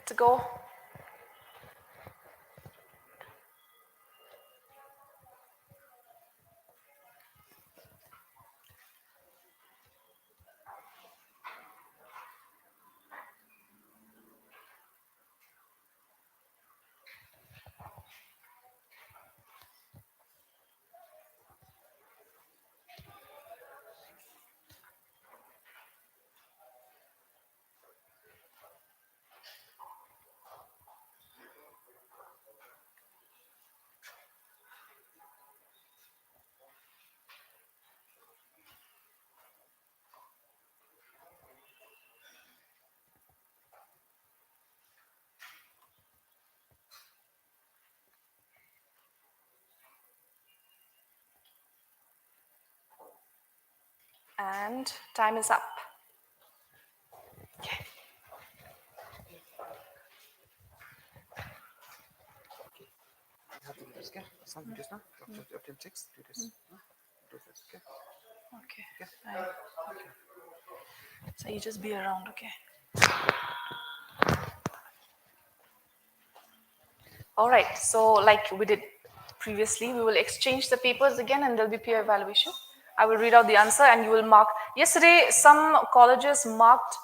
To go. And time is up. Okay. Okay. Some videos now. Up till 6. Do this. Do this. Okay. Okay. Okay. So you just be around, okay? All right. So like we did previously, we will exchange the papers again and there'll be peer evaluation. I will read out the answer and you will mark. Yesterday, some colleges marked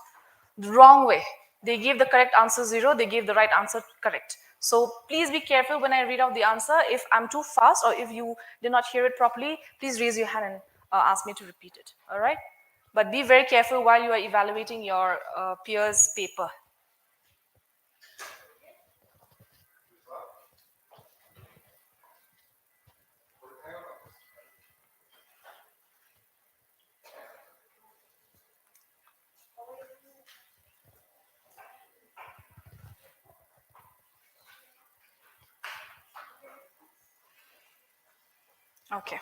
the wrong way. They gave the correct answer 0, they gave the right answer correct. So please be careful when I read out the answer. If I'm too fast or if you did not hear it properly, please raise your hand and ask me to repeat it. All right? But be very careful while you are evaluating your peers' paper. Okay.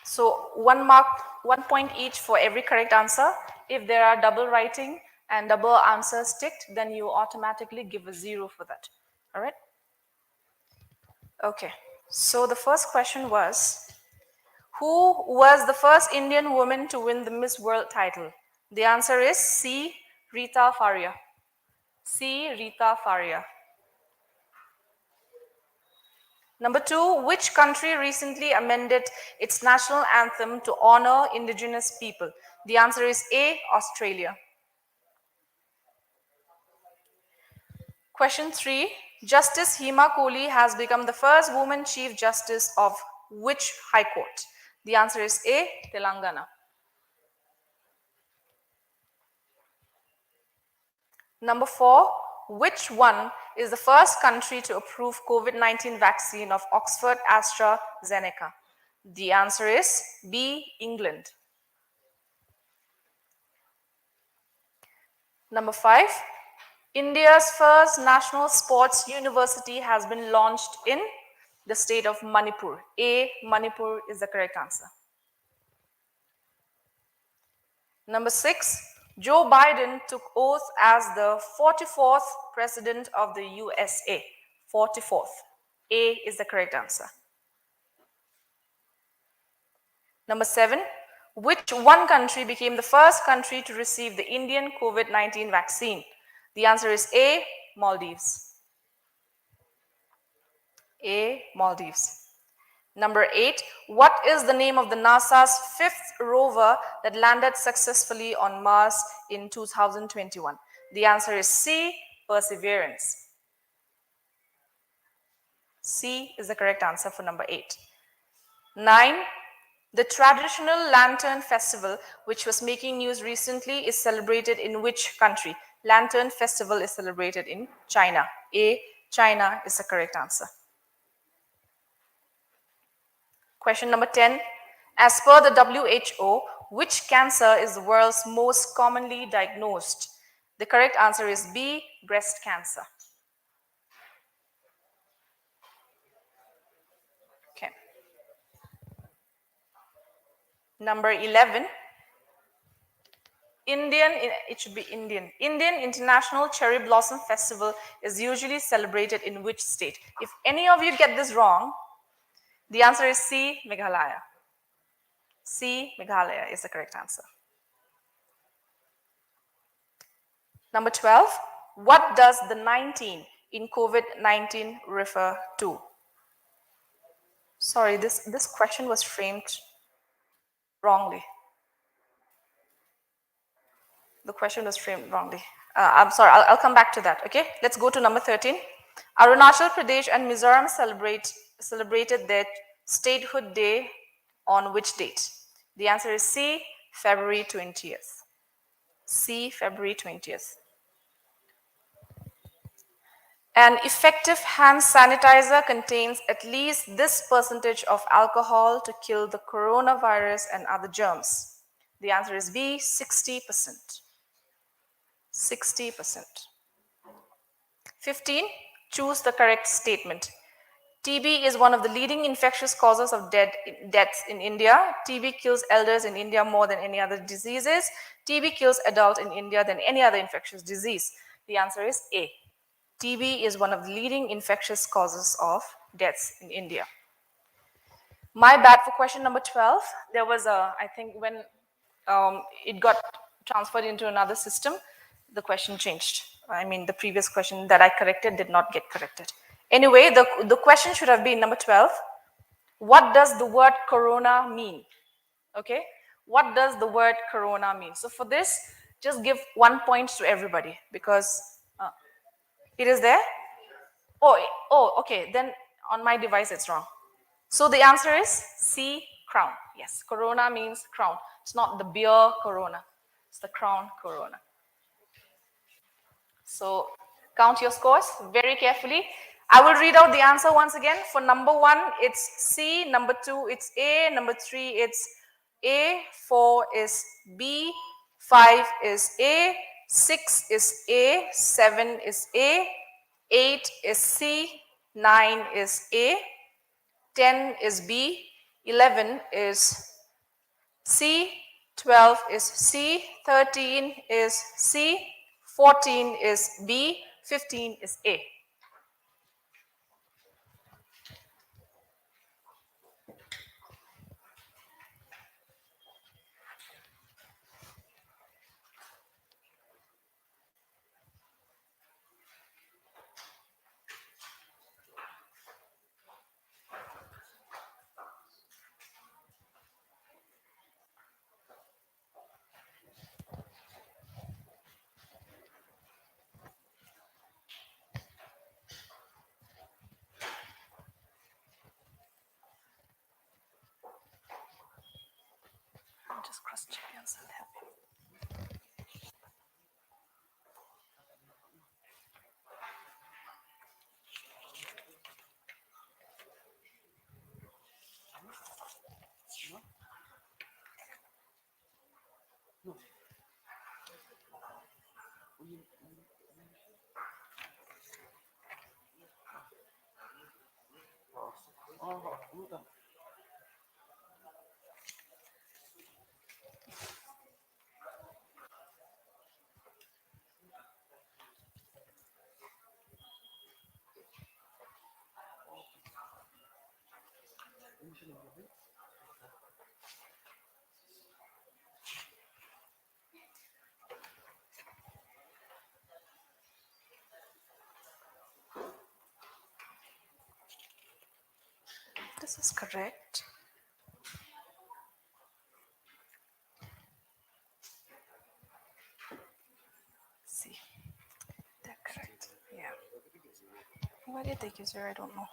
So 1 mark, 1 point each for every correct answer. If there are double writing and double answers ticked, then you automatically give a 0 for that. All right? Okay. So the first question was, who was the first Indian woman to win the Miss World title? The answer is C. Rita Faria. C. Rita Faria. Number 2, which country recently amended its national anthem to honor indigenous people? The answer is A. Australia. Question 3, Justice Hema Kohli has become the first woman Chief Justice of which High Court? The answer is A. Telangana. Number 4, which one is the first country to approve COVID-19 vaccine of Oxford AstraZeneca? The answer is B. England. Number 5, India's first national sports university has been launched in the state of Manipur. A. Manipur is the correct answer. Number 6, Joe Biden took oath as the 44th president of the USA. 44th. A is the correct answer. Number 7, which one country became the first country to receive the Indian COVID-19 vaccine? The answer is A. Maldives. A. Maldives. Number 8, what is the name of the NASA's 5th rover that landed successfully on Mars in 2021? The answer is C. Perseverance. C is the correct answer for number 8. 9, The traditional Lantern Festival, which was making news recently, is celebrated in which country? Lantern Festival is celebrated in China. A. China is the correct answer. Question number 10. As per the WHO, which cancer is the world's most commonly diagnosed? The correct answer is B. Breast cancer. Okay. Number 11. It should be Indian. Indian International Cherry Blossom Festival is usually celebrated in which state? If any of you get this wrong, the answer is C. Meghalaya. C. Meghalaya is the correct answer. Number 12. What does the 19 in COVID-19 refer to? Sorry, this question was framed wrongly. The question was framed wrongly. I'm sorry, I'll come back to that. Okay, let's go to number 13. Arunachal Pradesh and Mizoram celebrated their statehood day on which date? The answer is C, February 20th. C, February 20th. An effective hand sanitizer contains at least this percentage of alcohol to kill the coronavirus and other germs. The answer is B, 60%. 60%. 15. Choose the correct statement. TB is one of the leading infectious causes of deaths in India. TB kills elders in India more than any other diseases. TB kills adults in India than any other infectious disease. The answer is A. TB is one of the leading infectious causes of deaths in India. My bad for question number 12. There was I think when it got transferred into another system, the question changed. I mean, the previous question that I corrected did not get corrected. Anyway, the question should have been number 12. What does the word corona mean? Okay, what does the word corona mean? So for this, just give 1 point to everybody because it is there. Oh, okay. Then on my device, it's wrong. So the answer is C, crown. Yes, corona means crown. It's not the beer corona. It's the crown corona. So count your scores very carefully. I will read out the answer once again. For number 1, it's C. Number 2, it's A. Number 3, it's A. 4 is B. 5 is A. 6 is A. 7 is A. 8 is C. 9 is A. 10 is B. 11 is C. 12 is C. 13 is C. 14 is B. 15 is A. I'll just cross check the answer. This is correct. See, they're correct. Yeah. Why did they use here? I don't know.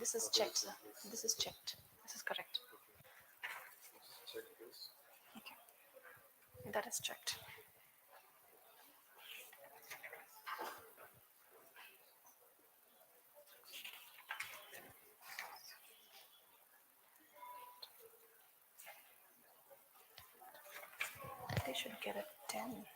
This is checked, sir. This is checked. This is correct. Check this. Okay. That is checked. They should get a 10.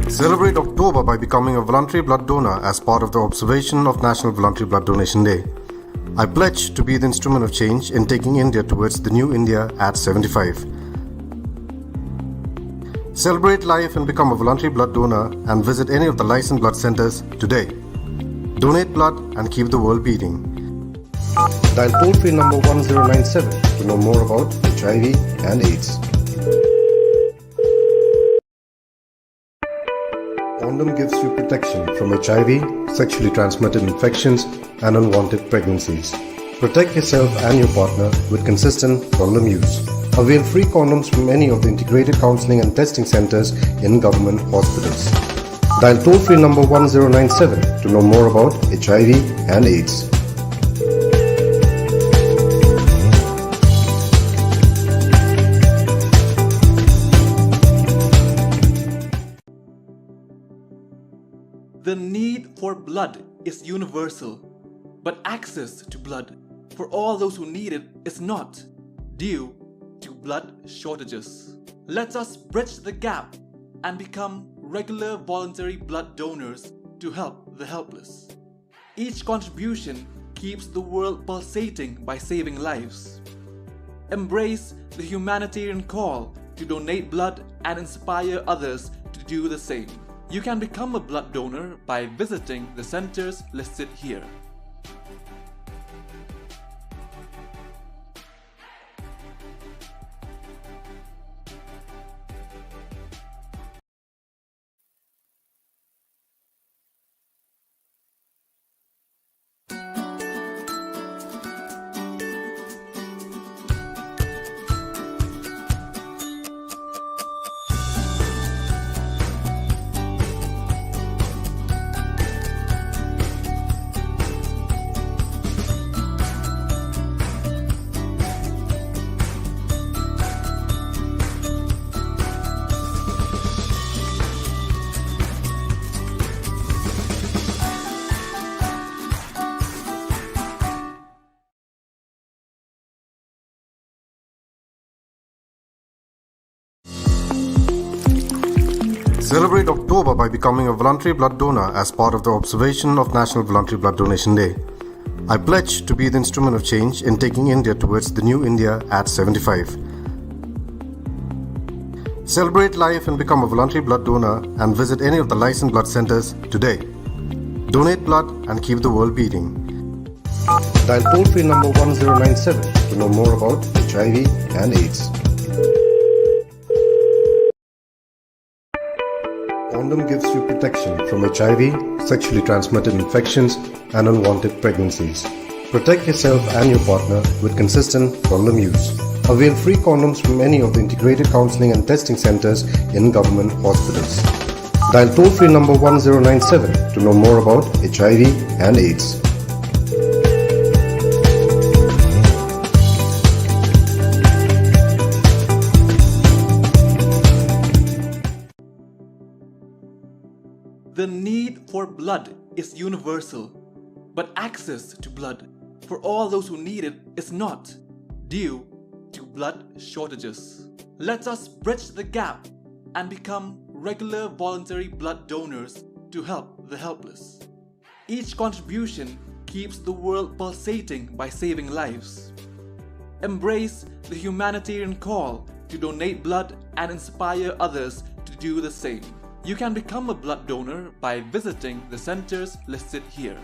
Celebrate October by becoming a voluntary blood donor as part of the observation of National Voluntary Blood Donation Day. I pledge to be the instrument of change in taking India towards the new India at 75. Celebrate life and become a voluntary blood donor and visit any of the licensed blood centers today. Donate blood and keep the world beating. Dial toll-free number 1097 to know more about HIV and AIDS. Condom gives you protection from HIV, sexually transmitted infections, and unwanted pregnancies. Protect yourself and your partner with consistent condom use. Avail free condoms from any of the integrated counseling and testing centers in government hospitals. Dial toll-free number 1097 to know more about HIV and AIDS. The need for blood is universal, but access to blood for all those who need it is not, due to blood shortages. Let us bridge the gap and become regular voluntary blood donors to help the helpless. Each contribution keeps the world pulsating by saving lives. Embrace the humanitarian call to donate blood and inspire others to do the same. You can become a blood donor by visiting the centers listed here. Celebrate October by becoming a voluntary blood donor as part of the observation of National Voluntary Blood Donation Day. I pledge to be the instrument of change in taking India towards the new India at 75. Celebrate life and become a voluntary blood donor and visit any of the licensed blood centers today. Donate blood and keep the world beating. Dial toll-free number 1097 to know more about HIV and AIDS. Condom gives you protection from HIV, sexually transmitted infections, and unwanted pregnancies. Protect yourself and your partner with consistent condom use. Avail free condoms from any of the integrated counseling and testing centers in government hospitals. Dial toll-free number 1097 to know more about HIV and AIDS. The need for blood is universal, but access to blood for all those who need it is not, due to blood shortages. Let us bridge the gap and become regular voluntary blood donors to help the helpless. Each contribution keeps the world pulsating by saving lives. Embrace the humanitarian call to donate blood and inspire others to do the same. You can become a blood donor by visiting the centers listed here.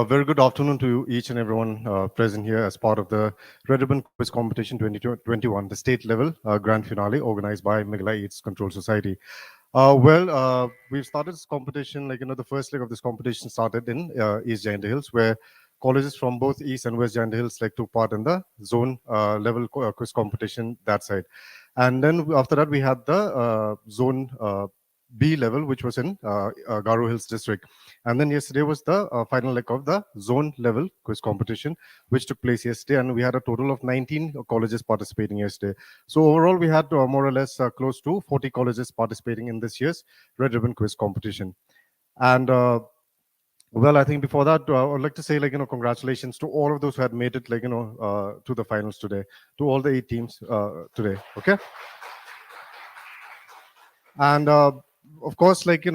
Very good afternoon to each and everyone present here as part of the Red Ribbon Quiz Competition 2021, the state level grand finale organized by Meghalaya AIDS Control Society. We've started this competition, the first leg of this competition started in East Giant Hills, where colleges from both East and West Giant Hills took part in the zone level quiz competition that side. And then after that, we had the zone B level, which was in Garo Hills district. And then yesterday was the final leg of the zone level quiz competition, which took place yesterday. And we had a total of 19 colleges participating yesterday. So overall, we had more or less close to 40 colleges participating in this year's Red Ribbon Quiz competition. And I think before that, I would like to say, congratulations to all of those who had made it, to the finals today, to all the 8 teams today. Okay. And of course, each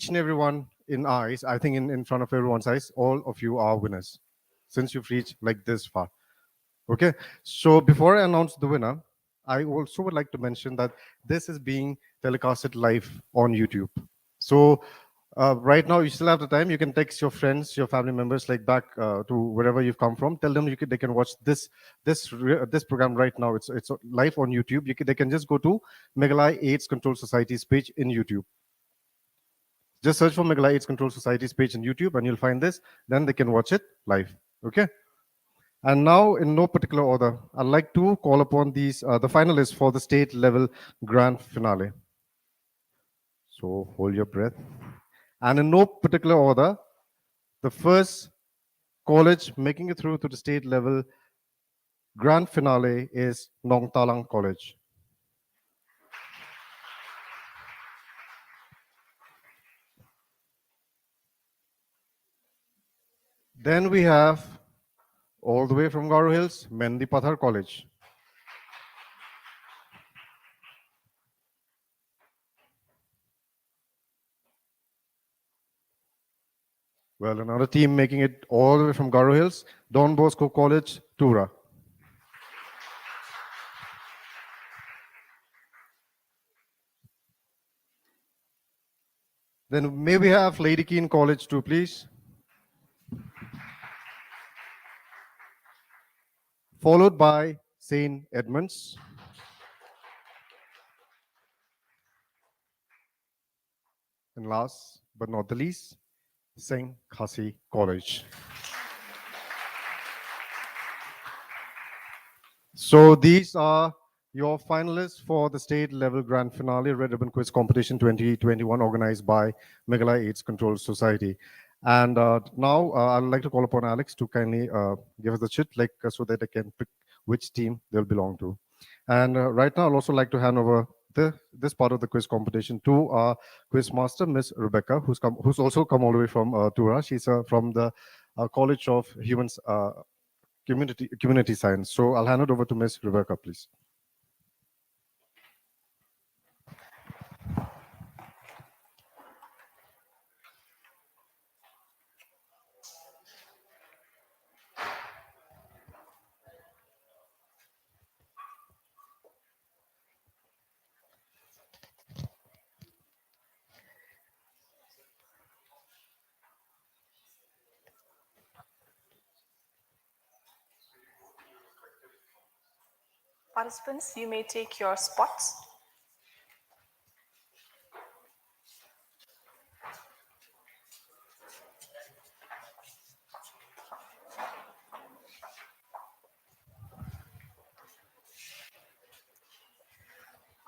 and everyone in our eyes, I think in front of everyone's eyes, all of you are winners since you've reached this far. Okay. So before I announce the winner, I also would like to mention that this is being telecasted live on YouTube. So right now, you still have the time. You can text your friends, your family members, back to wherever you've come from. Tell them they can watch this program right now. It's live on YouTube. They can just go to Meghalaya AIDS Control Society's page in YouTube. Just search for Meghalaya AIDS Control Society's page in YouTube, and you'll find this. Then they can watch it live. Okay. And now, in no particular order, I'd like to call upon these the finalists for the state level grand finale. So hold your breath. And in no particular order, the first college making it through to the state level grand finale is Nong Talang College. Then we have, all the way from Garo Hills, Mendi Pathar College. Well, another team making it all the way from Garo Hills, Don Bosco College, Tura. Then may we have Lady Keane College too, please. Followed by St. Edmunds. And last but not the least, St. Khasi College. So these are your finalists for the state level grand finale Red Ribbon Quiz Competition 2021 organized by Meghalaya AIDS Control Society. And now I'd like to call upon Alex to kindly give us the chit so that I can pick which team they'll belong to. And right now I'd also like to hand over this part of the quiz competition to our quiz master, Miss Rebecca, who's also come all the way from Tura. She's from the College of Humans Community Science. So I'll hand it over to Miss Rebecca, please. Participants, you may take your spots.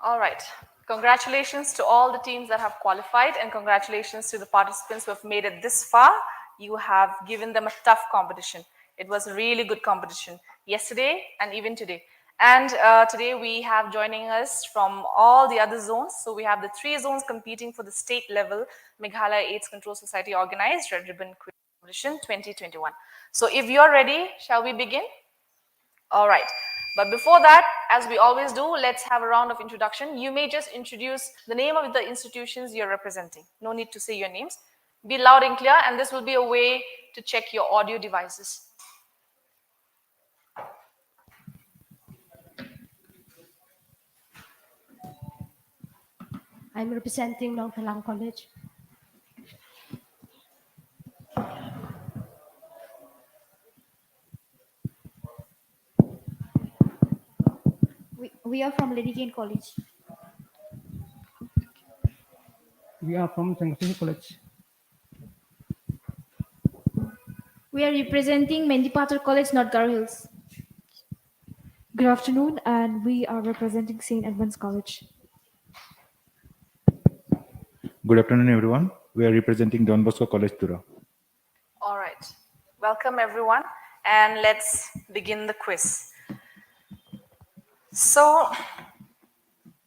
All right. Congratulations to all the teams that have qualified, and congratulations to the participants who have made it this far. You have given them a tough competition. It was a really good competition yesterday and even today. And today we have joining us from all the other zones. So we have the 3 zones competing for the state level Meghalaya AIDS Control Society organized Red Ribbon Quiz Competition 2021. So if you're ready, shall we begin? All right. But before that, as we always do, let's have a round of introduction. You may just introduce the name of the institutions you're representing. No need to say your names. Be loud and clear, and this will be a way to check your audio devices. I'm representing Nong Talang College. We are from Lady Jane College. We are from Sangasi College. We are representing Mendipathar College, North Garo Hills. Good afternoon, and we are representing St. Edmund's College. Good afternoon, everyone. We are representing Don Bosco College, Tura. All right. Welcome, everyone, and let's begin the quiz. So,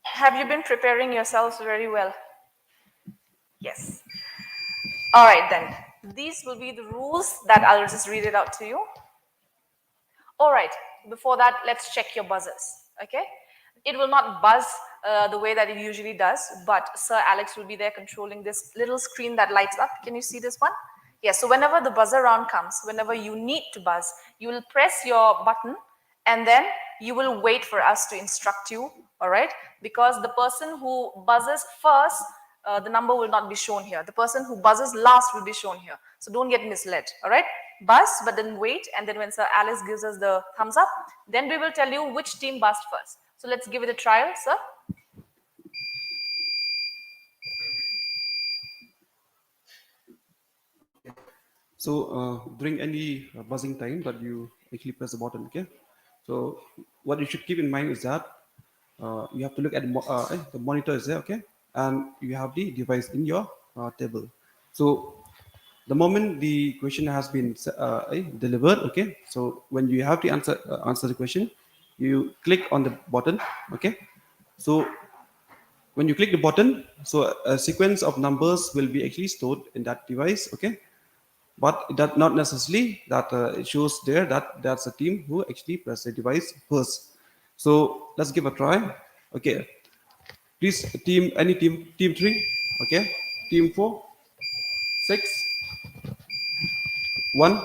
have you been preparing yourselves very well? Yes. All right, then. These will be the rules that I'll just read it out to you. All right. Before that, let's check your buzzers. Okay? It will not buzz the way that it usually does, but Sir Alex will be there controlling this little screen that lights up. Can you see this one? Yes. So whenever the buzzer round comes, whenever you need to buzz, you will press your button and then you will wait for us to instruct you. All right? Because the person who buzzes first, the number will not be shown here. The person who buzzes last will be shown here. So don't get misled. All right? Buzz, but then wait. And then when Sir Alice gives us the thumbs up, then we will tell you which team buzzed first. So let's give it a trial, sir. So during any buzzing time that you actually press the button, okay? So what you should keep in mind is that you have to look at the monitor is there, okay? And you have the device in your table. So the moment the question has been delivered, okay? So when you have to answer the question, you click on the button, okay? So when you click the button, so a sequence of numbers will be actually stored in that device, okay? But that not necessarily that it shows there that that's a team who actually press the device first. So let's give a try. Okay, please team 3, okay, team 4, 6, 1.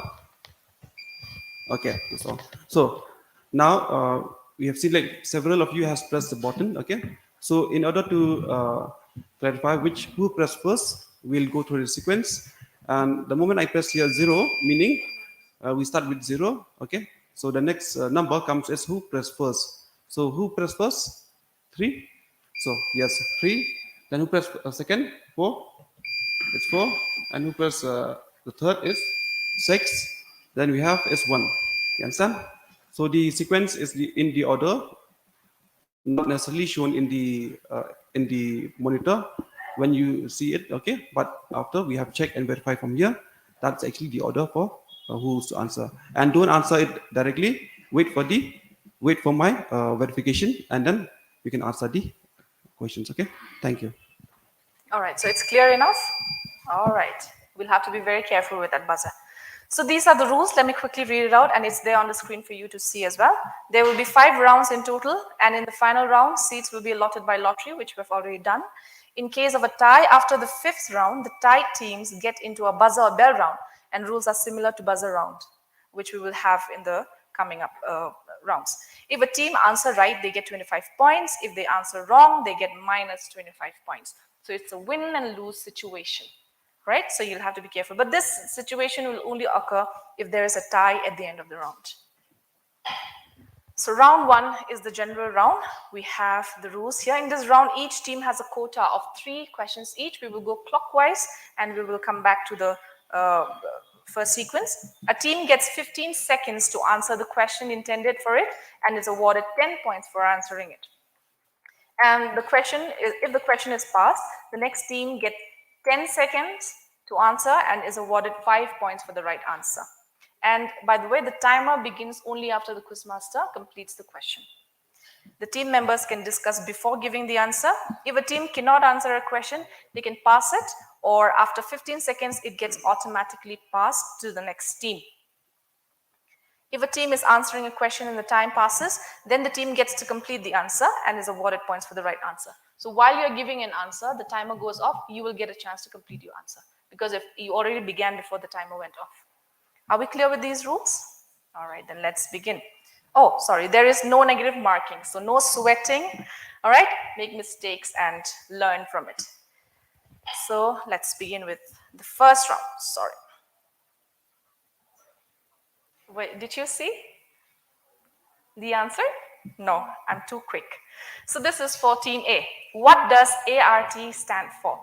Okay, that's all. So now we have seen like several of you has pressed the button, okay? So in order to clarify who pressed first, we'll go through the sequence. And the moment I press here 0, meaning we start with 0, okay? So the next number comes as who pressed first. So who pressed first? 3. So yes, 3. Then who pressed second? 4. It's 4. And who pressed the third is 6. Then we have S1. You understand? So the sequence is in the order, not necessarily shown in the monitor when you see it, okay? But after we have checked and verified from here, that's actually the order for who's to answer. And don't answer it directly. Wait for my verification, and then you can answer the questions. Okay, thank you. All right, so it's clear enough? All right, we'll have to be very careful with that buzzer. So these are the rules. Let me quickly read it out, and it's there on the screen for you to see as well. There will be 5 rounds in total, and in the final round, seats will be allotted by lottery, which we've already done. In case of a tie, after the 5th round, the tied teams get into a buzzer or bell round, and rules are similar to buzzer round, which we will have in the coming up rounds. If a team answer right, they get 25 points. If they answer wrong, they get minus 25 points. So it's a win and lose situation, right? So you'll have to be careful. But this situation will only occur if there is a tie at the end of the round. So round 1 is the general round. We have the rules here. In this round, each team has a quota of 3 questions each. We will go clockwise and we will come back to the first sequence. A team gets 15 seconds to answer the question intended for it and is awarded 10 points for answering it. And the question is, if the question is passed, the next team gets 10 seconds to answer and is awarded 5 points for the right answer. And by the way, the timer begins only after the quizmaster completes the question. The team members can discuss before giving the answer. If a team cannot answer a question, they can pass it, or after 15 seconds, it gets automatically passed to the next team. If a team is answering a question and the time passes, then the team gets to complete the answer and is awarded points for the right answer. So while you're giving an answer, the timer goes off, you will get a chance to complete your answer, because if you already began before the timer went off. Are we clear with these rules? All right, then let's begin. Oh, sorry, there is no negative marking, so no sweating. All right, make mistakes and learn from it. So let's begin with the first round. Sorry. Wait, did you see the answer? No, I'm too quick. So this is for team A. What does ART stand for?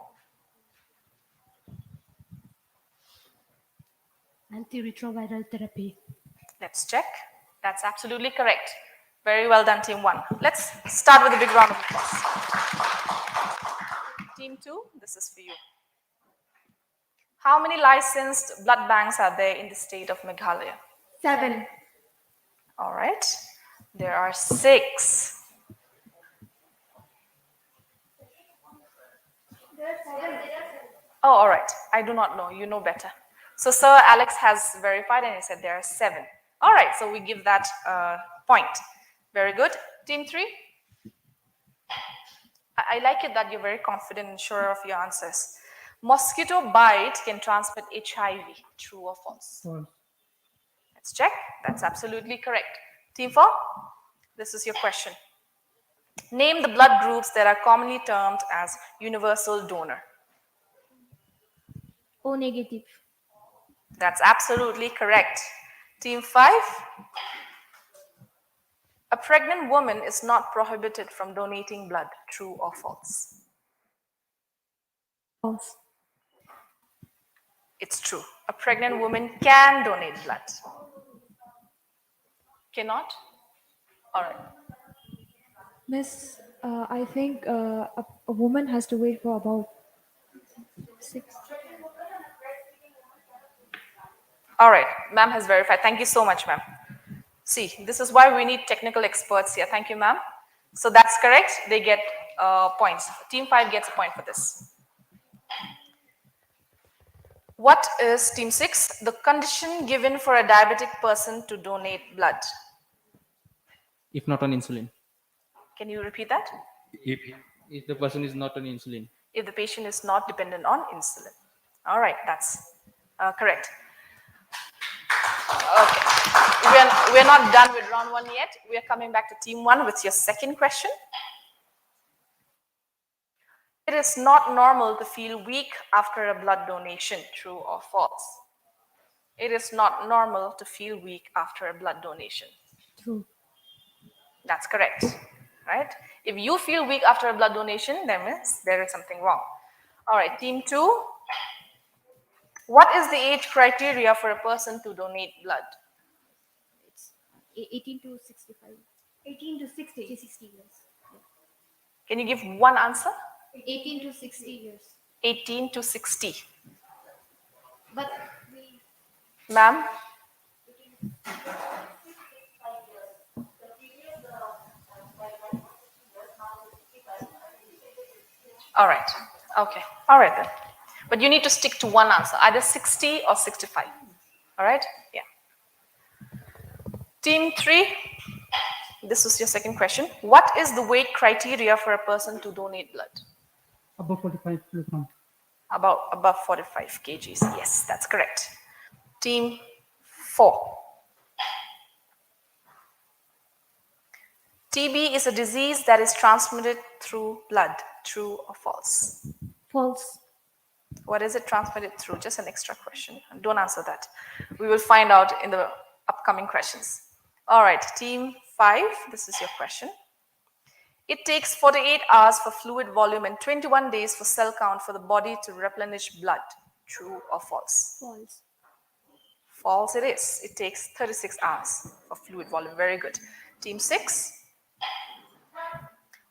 Antiretroviral therapy. Let's check. That's absolutely correct. Very well done, team 1. Let's start with a big round of applause. Team 2, this is for you. How many licensed blood banks are there in the state of Meghalaya? 7. All right. There are 6. Oh, all right. I do not know. You know better. So Sir Alex has verified and he said there are 7. All right. So we give that point. Very good. Team 3. I like it that you're very confident and sure of your answers. Mosquito bite can transmit HIV. True or false? False. Let's check. That's absolutely correct. Team 4. This is your question. Name the blood groups that are commonly termed as universal donor. O negative. That's absolutely correct. Team 5. A pregnant woman is not prohibited from donating blood. True or false? False. It's true. A pregnant woman can donate blood. Cannot? All right. Miss, I think a woman has to wait for about 6. All right. Ma'am has verified. Thank you so much, ma'am. See, this is why we need technical experts here. Thank you, ma'am. So that's correct. They get points. Team 5 gets a point for this. What is Team 6? The condition given for a diabetic person to donate blood. If not on insulin. Can you repeat that? If the person is not on insulin. If the patient is not dependent on insulin. All right, that's correct. Okay. We're not done with round 1 yet. We are coming back to team 1 with your second question. It is not normal to feel weak after a blood donation. True or false? It is not normal to feel weak after a blood donation. True. That's correct, right? If you feel weak after a blood donation, that means there is something wrong. All right, team 2. What is the age criteria for a person to donate blood? It's 18 to 65. 18 to 60. 60 years. Can you give one answer? 18 to 60 years. 18 to 60. But we... Ma'am? All right. Okay. All right then. But you need to stick to one answer, either 60 or 65. All right? Yeah. Team 3, this is your second question. What is the weight criteria for a person to donate blood? Above 45 kilogram. About above 45 kgs. Yes, that's correct. Team 4. TB is a disease that is transmitted through blood. True or false? False. What is it transmitted through? Just an extra question. Don't answer that. We will find out in the upcoming questions. All right, team 5, this is your question. It takes 48 hours for fluid volume and 21 days for cell count for the body to replenish blood. True or false? False. False it is. It takes 36 hours for fluid volume. Very good. Team 6.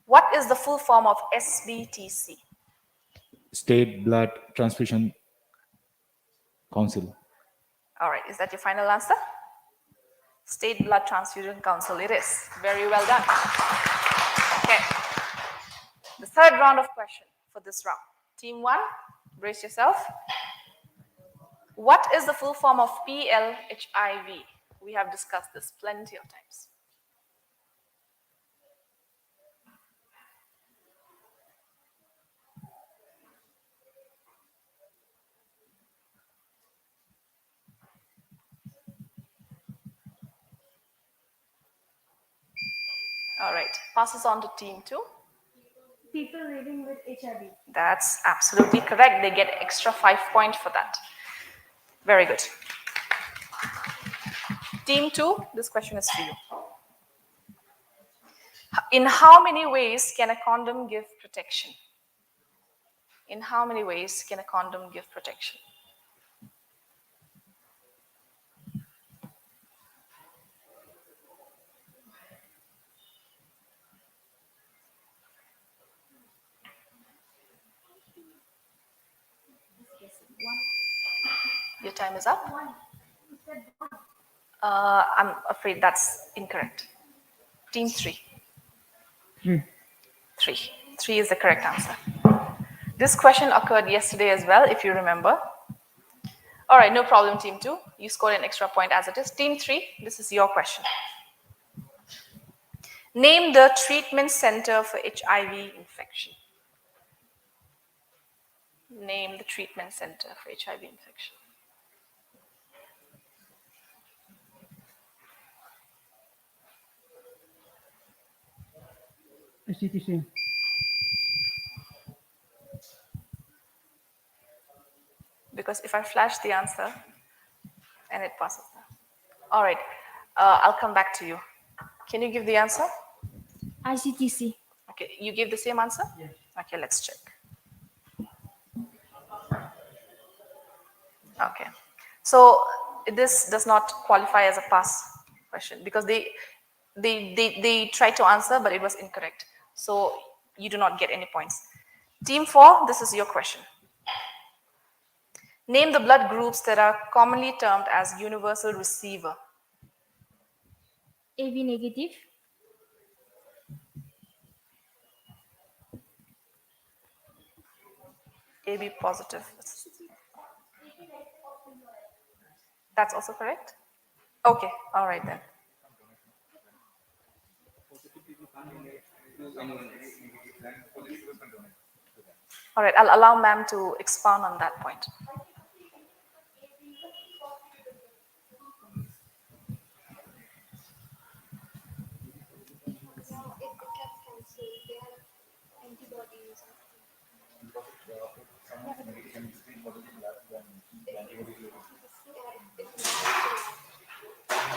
What is the full form of SBTC? State Blood Transfusion Council. All right, is that your final answer? State Blood Transfusion Council it is. Very well done. Okay. The third round of question for this round. Team 1, brace yourself. What is the full form of PLHIV? We have discussed this plenty of times. All right, passes on to team 2. People living with HIV. That's absolutely correct. They get extra 5 points for that. Very good. Team 2, this question is for you. In how many ways can a condom give protection? In how many ways can a condom give protection? Your time is up. I'm afraid that's incorrect. Team 3. 3. 3. 3 is the correct answer. This question occurred yesterday as well, if you remember. All right, no problem, team 2. You scored an extra point as it is. Team 3, this is your question. Name the treatment center for HIV infection. Name the treatment center for HIV infection. SCTC. Because if I flash the answer and it passes now. All right, I'll come back to you. Can you give the answer? ICTC. Okay, you give the same answer? Yes. Okay, let's check. Okay, so this does not qualify as a pass question because they tried to answer, but it was incorrect. So you do not get any points. Team 4, this is your question. Name the blood groups that are commonly termed as universal receiver. AB negative. AB positive. That's also correct? Okay, all right then. All right, I'll allow ma'am to expound on that point.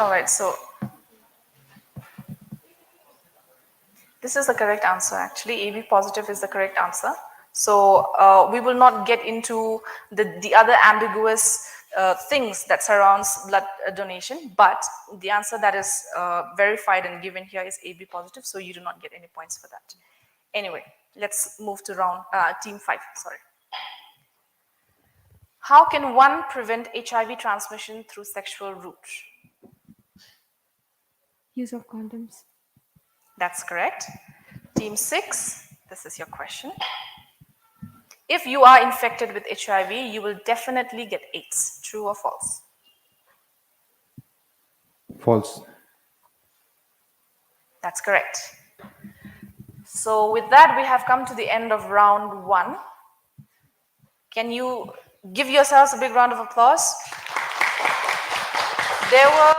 All right, so this is the correct answer actually. AB positive is the correct answer. So we will not get into the other ambiguous things that surrounds blood donation, but the answer that is verified and given here is AB positive, so you do not get any points for that. Anyway, let's move to team 5, sorry. How can one prevent HIV transmission through sexual route? Use of condoms. That's correct. Team 6, this is your question. If you are infected with HIV, you will definitely get AIDS. True or false? False. That's correct. So with that, we have come to the end of round 1. Can you give yourselves a big round of applause? There were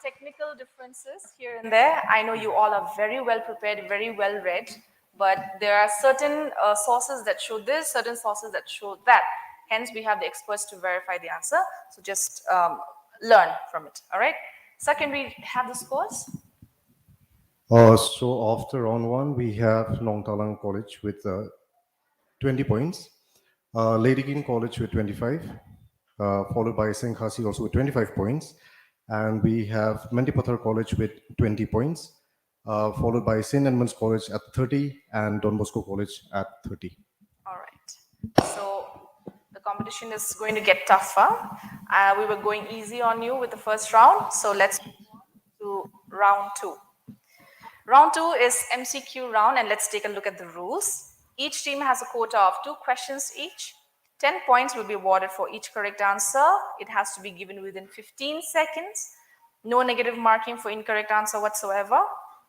technical differences here and there. I know you all are very well prepared, very well read, but there are certain sources that show this, certain sources that show that. Hence, we have the experts to verify the answer. So just learn from it, all right? So can we have the scores? So after round 1, we have Nong Talang College with 20 points, Lady King College with 25, followed by Senghasi also with 25 points. And we have Mendipathar College with 20 points, followed by St. Edmund's College at 30 and Don Bosco College at 30. All right. So the competition is going to get tougher. We were going easy on you with the first round. So let's move on to round 2. Round 2 is MCQ round, and let's take a look at the rules. Each team has a quota of 2 questions each. 10 points will be awarded for each correct answer. It has to be given within 15 seconds. No negative marking for incorrect answer whatsoever.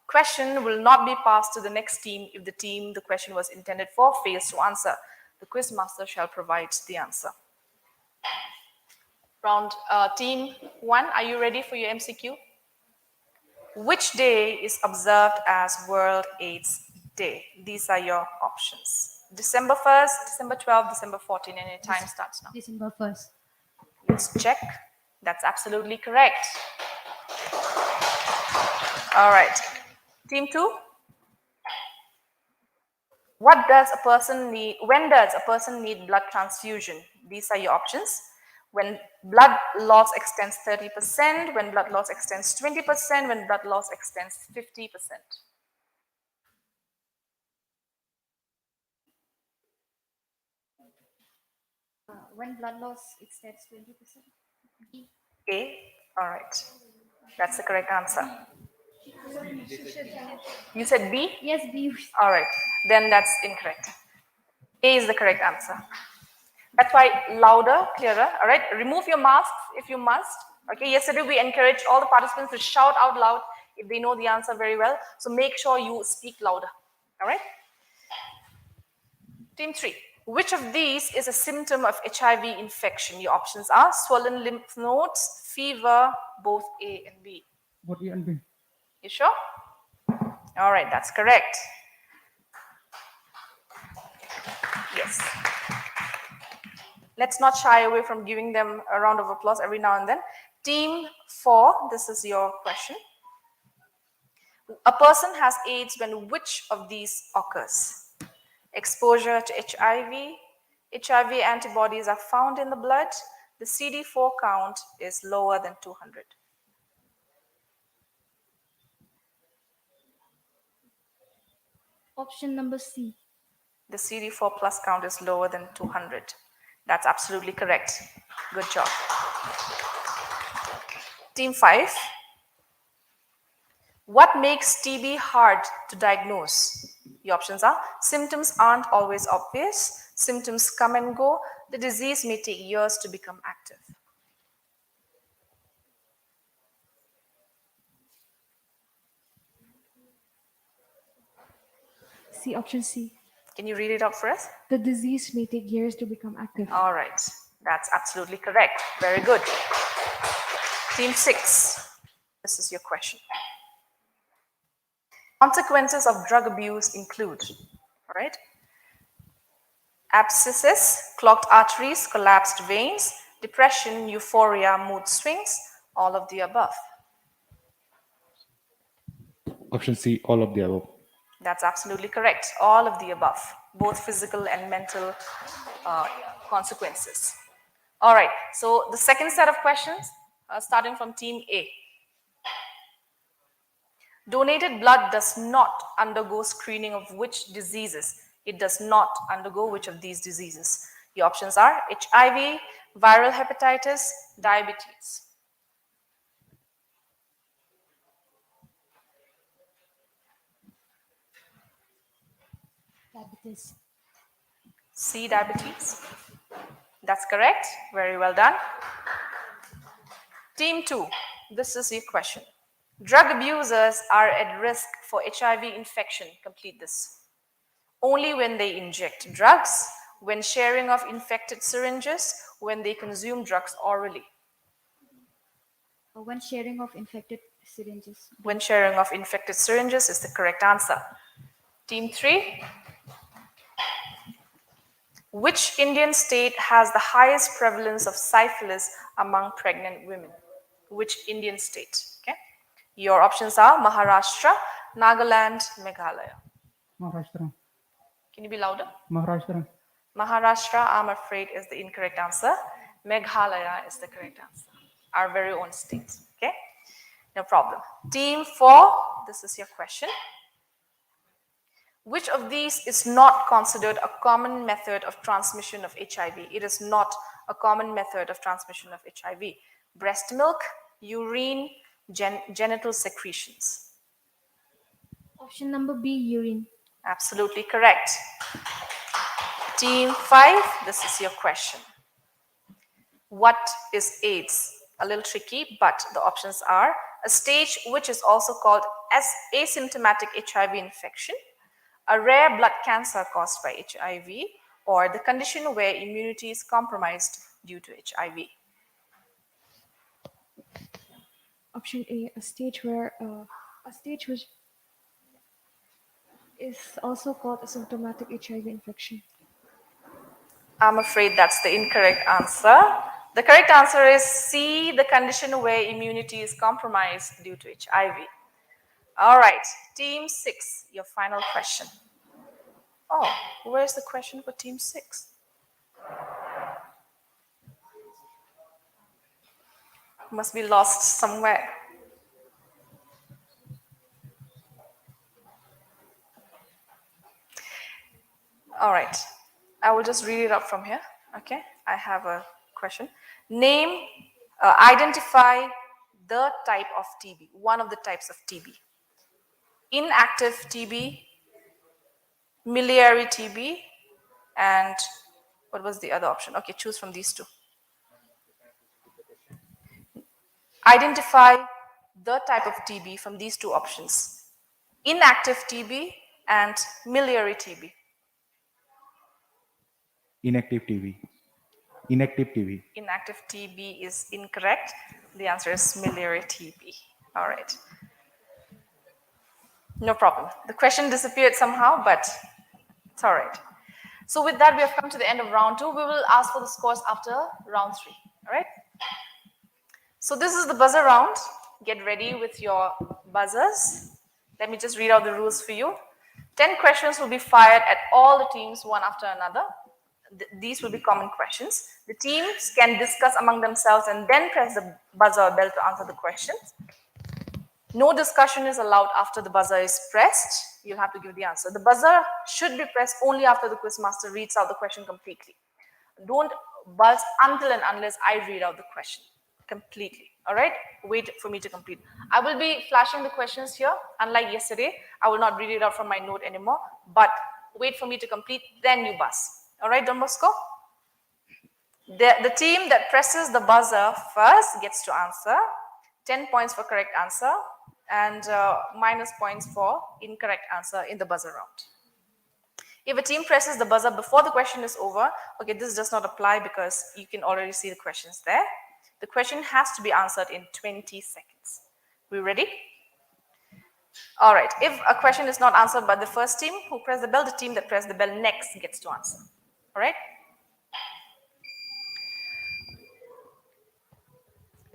Question will not be passed to the next team if the team the question was intended for fails to answer. The quiz master shall provide the answer. Round team 1, are you ready for your MCQ? Which day is observed as World AIDS Day? These are your options. December 1st, December 12th, December 14th, and your time starts now. December 1st. Let's check. That's absolutely correct. All right. Team 2. When does a person need blood transfusion? These are your options. When blood loss extends 30%, when blood loss extends 20%, when blood loss extends 50%. When blood loss exceeds 20%. B. A. All right. That's the correct answer. You said B? Yes, B. All right. Then that's incorrect. A is the correct answer. That's why louder, clearer. All right. Remove your masks if you must. Okay. Yesterday we encouraged all the participants to shout out loud if they know the answer very well. So make sure you speak louder. All right. Team 3. Which of these is a symptom of HIV infection? Your options are swollen lymph nodes, fever, both A and B. Both A and B. You sure? All right, that's correct. Yes. Let's not shy away from giving them a round of applause every now and then. Team 4, this is your question. A person has AIDS when which of these occurs? Exposure to HIV, HIV antibodies are found in the blood, the CD4 count is lower than 200. Option number C. The CD4 plus count is lower than 200. That's absolutely correct. Good job. Team 5. What makes TB hard to diagnose? The options are symptoms aren't always obvious, symptoms come and go, the disease may take years to become active. C, option C. Can you read it out for us? The disease may take years to become active. All right, that's absolutely correct. Very good. Team 6, this is your question. Consequences of drug abuse include, all right, abscesses, clogged arteries, collapsed veins, depression, euphoria, mood swings, all of the above. Option C, all of the above. That's absolutely correct. All of the above, both physical and mental consequences. All right, so the second set of questions, starting from Team A. Donated blood does not undergo screening of which diseases? It does not undergo which of these diseases? The options are HIV, viral hepatitis, diabetes. Diabetes. C, diabetes. That's correct. Very well done. Team 2, this is your question. Drug abusers are at risk for HIV infection. Complete this. Only when they inject drugs, when sharing of infected syringes, when they consume drugs orally. When sharing of infected syringes. When sharing of infected syringes is the correct answer. Team 3. Which Indian state has the highest prevalence of syphilis among pregnant women? Which Indian state? Okay. Your options are Maharashtra, Nagaland, Meghalaya. Maharashtra. Can you be louder? Maharashtra. Maharashtra, I'm afraid, is the incorrect answer. Meghalaya is the correct answer. Our very own state. Okay. No problem. Team 4, this is your question. Which of these is not considered a common method of transmission of HIV? It is not a common method of transmission of HIV. Breast milk, urine, genital secretions. Option number B, urine. Absolutely correct. Team 5, this is your question. What is AIDS? A little tricky, but the options are a stage which is also called as asymptomatic HIV infection, a rare blood cancer caused by HIV, or the condition where immunity is compromised due to HIV. Option A, a stage which is also called asymptomatic HIV infection. I'm afraid that's the incorrect answer. The correct answer is C, the condition where immunity is compromised due to HIV. All right, Team 6, your final question. Oh, where's the question for Team 6? Must be lost somewhere. All right, I will just read it up from here. Okay, I have a question. Identify the type of TB, one of the types of TB. Inactive TB, miliary TB, and what was the other option? Okay, choose from these two. Identify the type of TB from these two options. Inactive TB and miliary TB. Inactive TB. Inactive TB. Inactive TB is incorrect. The answer is miliary TB. All right. No problem. The question disappeared somehow, but it's all right. So with that, we have come to the end of round 2. We will ask for the scores after round 3. All right. So this is the buzzer round. Get ready with your buzzers. Let me just read out the rules for you. 10 questions will be fired at all the teams, one after another. These will be common questions. The teams can discuss among themselves and then press the buzzer or bell to answer the questions. No discussion is allowed after the buzzer is pressed. You'll have to give the answer. The buzzer should be pressed only after the quizmaster reads out the question completely. Don't buzz until and unless I read out the question completely. All right? Wait for me to complete. I will be flashing the questions here. Unlike yesterday, I will not read it out from my note anymore. But wait for me to complete, then you buzz. All right, Don Bosco? The team that presses the buzzer first gets to answer. 10 points for correct answer and minus points for incorrect answer in the buzzer round. If a team presses the buzzer before the question is over, okay, this does not apply because you can already see the questions there. The question has to be answered in 20 seconds. We ready? All right, if a question is not answered by the first team who pressed the bell, the team that pressed the bell next gets to answer. All right?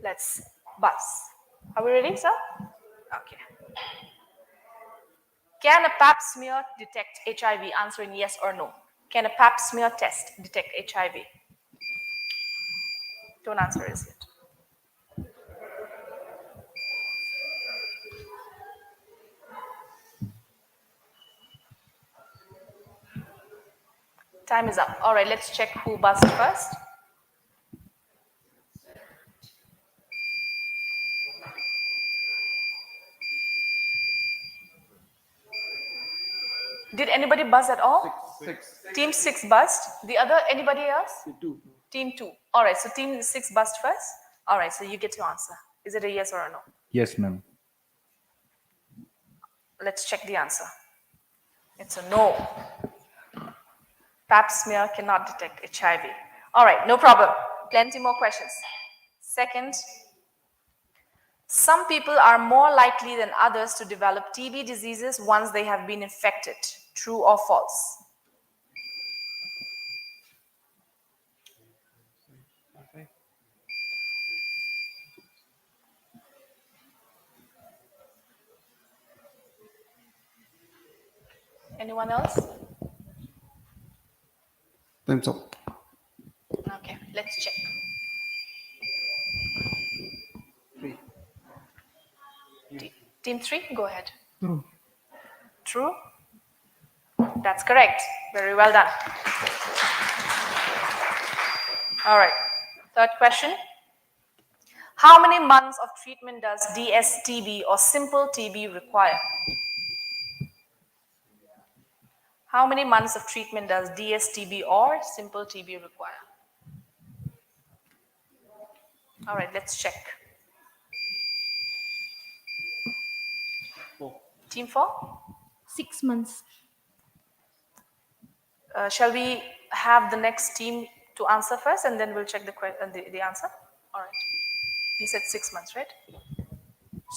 Let's buzz. Are we ready, sir? Okay. Can a pap smear detect HIV? Answering yes or no. Can a pap smear test detect HIV? Don't answer as yet. Time is up. All right, let's check who buzzed first. Did anybody buzz at all? Team 6 buzzed. The other, anybody else? Team 2. All right, so team 6 buzzed first. All right, so you get to answer. Is it a yes or a no? Yes, ma'am. Let's check the answer. It's a no. Pap smear cannot detect HIV. All right, no problem. Plenty more questions. Second, some people are more likely than others to develop TB diseases once they have been infected. True or false? Anyone else? Time's up. Okay, let's check. Team 3, go ahead. True. True? That's correct. Very well done. All right. Third question. How many months of treatment does DSTB or simple TB require? How many months of treatment does DSTB or simple TB require? All right, let's check. Team 4? 6 months. Shall we have the next team to answer first and then we'll check the answer? All right. You said 6 months, right?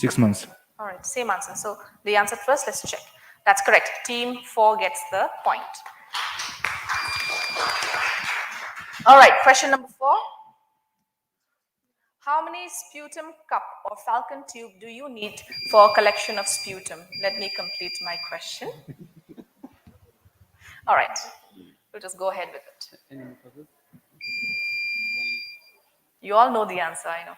6 months. All right, same answer. So the answer first, let's check. That's correct. Team 4 gets the point. All right, question number 4. How many sputum cup or falcon tube do you need for a collection of sputum? Let me complete my question. All right, we'll just go ahead with it. You all know the answer, I know.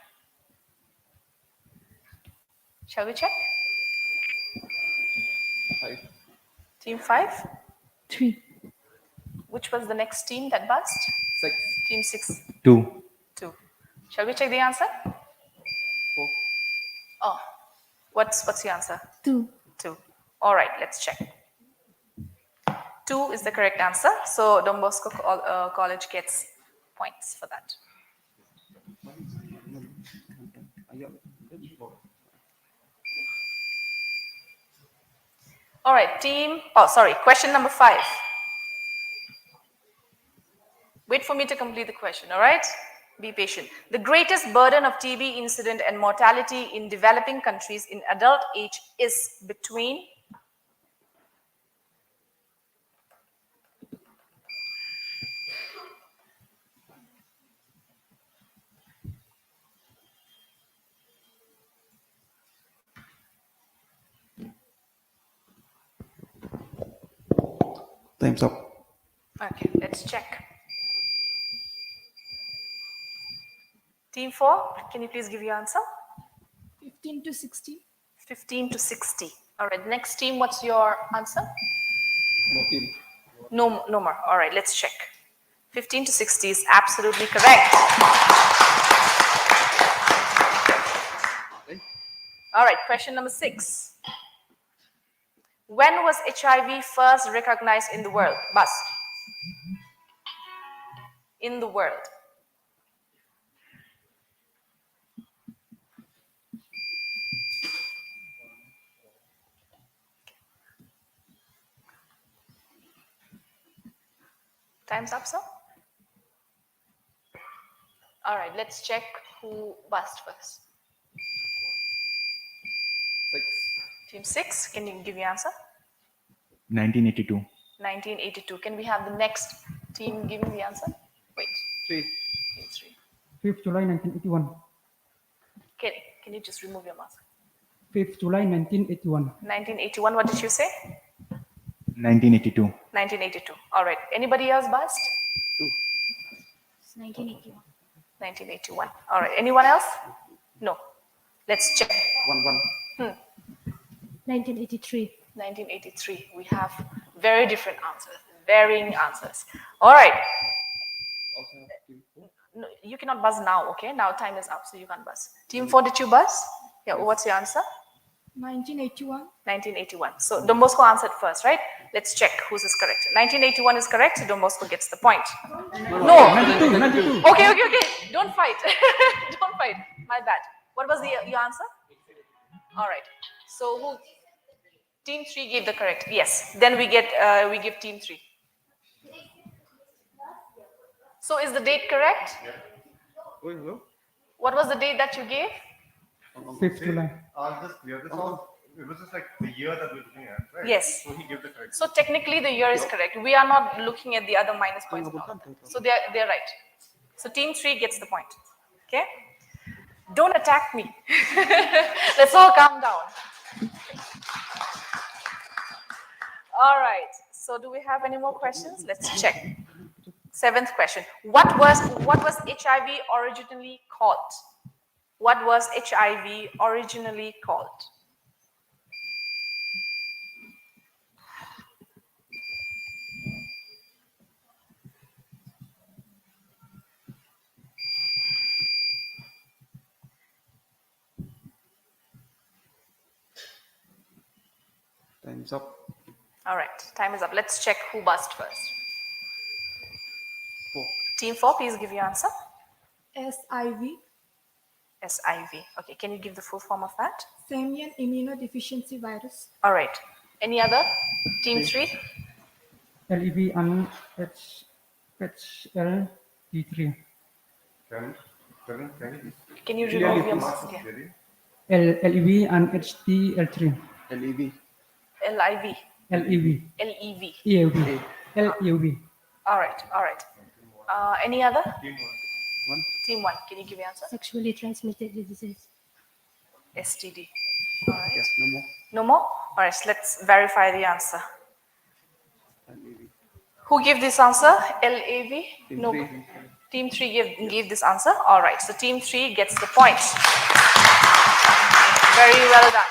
Shall we check? 5. Team 5? 3. Which was the next team that buzzed? 6. Team 6. 2. 2. Shall we check the answer? 4. Oh, what's the answer? 2. 2. All right, let's check. 2 is the correct answer. So Don Bosco College gets points for that. All right, question number 5. Wait for me to complete the question, all right? Be patient. The greatest burden of TB incident and mortality in developing countries in adult age is between Time's up. Okay, let's check. Team 4, can you please give your answer? 15 to 60. 15 to 60. All right, next team, what's your answer? No team. No more. All right, let's check. 15 to 60 is absolutely correct. All right, question number 6. When was HIV first recognized in the world? Bas. In the world. Time's up, sir. All right, let's check who buzzed first. 6. Team 6, can you give your answer? 1982. 1982. Can we have the next team giving the answer? Wait. 3. Team 3. 5th July 1981. Can you just remove your mask? 5th July 1981. 1981, what did you say? 1982. 1982. All right. Anybody else buzzed? 1981. 1981. All right. Anyone else? No. Let's check. 1. 1983. 1983. We have very different answers, varying answers. All right. Also have team 4. No, you cannot buzz now, okay? Now time is up, so you can't buzz. Team 4, did you buzz? Yeah, what's your answer? 1981. 1981. So Don Bosco answered first, right? Let's check whose is correct. 1981 is correct, so Don Bosco gets the point. No. 92, 92. Okay. Don't fight. Don't fight. My bad. What was your answer? All right. So who? Team 3 gave the correct. Yes. Then we give team 3. So is the date correct? Oh, hello. What was the date that you gave? 5th July. I'll just clear this off. It was just like the year that we're looking at, right? Yes. So he gave the correct. So technically the year is correct. We are not looking at the other minus points. and all of that. So they're right. So team 3 gets the point. Okay? Don't attack me. Let's all calm down. All right. So do we have any more questions? Let's check. 7th question. What was HIV originally called? What was HIV originally called? Time's up. All right. Time is up. Let's check who buzzed first. 4. Team 4, please give your answer. SIV. SIV. Okay. Can you give the full form of that? Simian immunodeficiency virus. All right. Any other? Team 3? LEV and HLT3. Can you remove your mask? Yeah. LEV and HTL3. LEV. LIV. LEV. LEV. EAV. LEV. All right. Any other? Team 1. Team 1. Can you give your answer? Sexually transmitted diseases. STD. All right. Yes, no more. No more? All right. So let's verify the answer. LEV. Who gave this answer? LAV? Team No. 3. Team 3 gave this answer. All right. So team 3 gets the points. Very well done.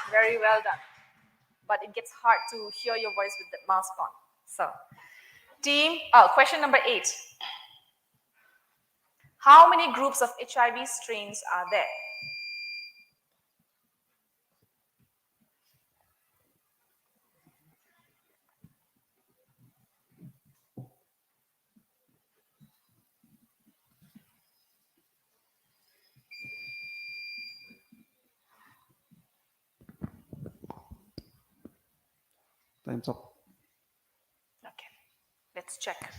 Very well done. But it gets hard to hear your voice with the mask on. So, question number 8. How many groups of HIV strains are there? Time's up. Okay. Let's check.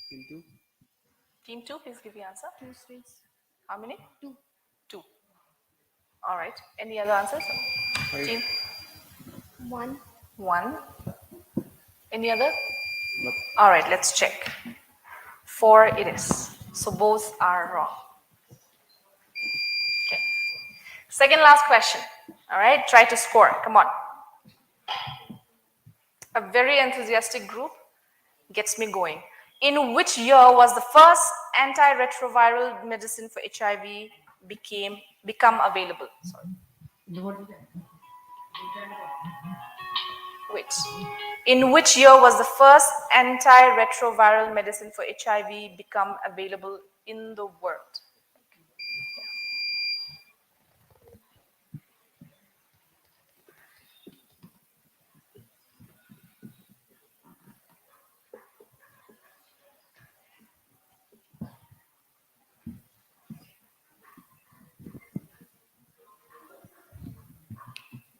Team 2. Team 2, please give your answer. 2 strains. How many? 2. 2. All right. Any other answers? 5. Team 1. 1. Any other? Nope. All right, let's check. 4 it is. So both are wrong. Okay. Second last question. All right, try to score. Come on. A very enthusiastic group gets me going. In which year was the first antiretroviral medicine for HIV become available? Sorry. Wait. In which year was the first antiretroviral medicine for HIV become available in the world?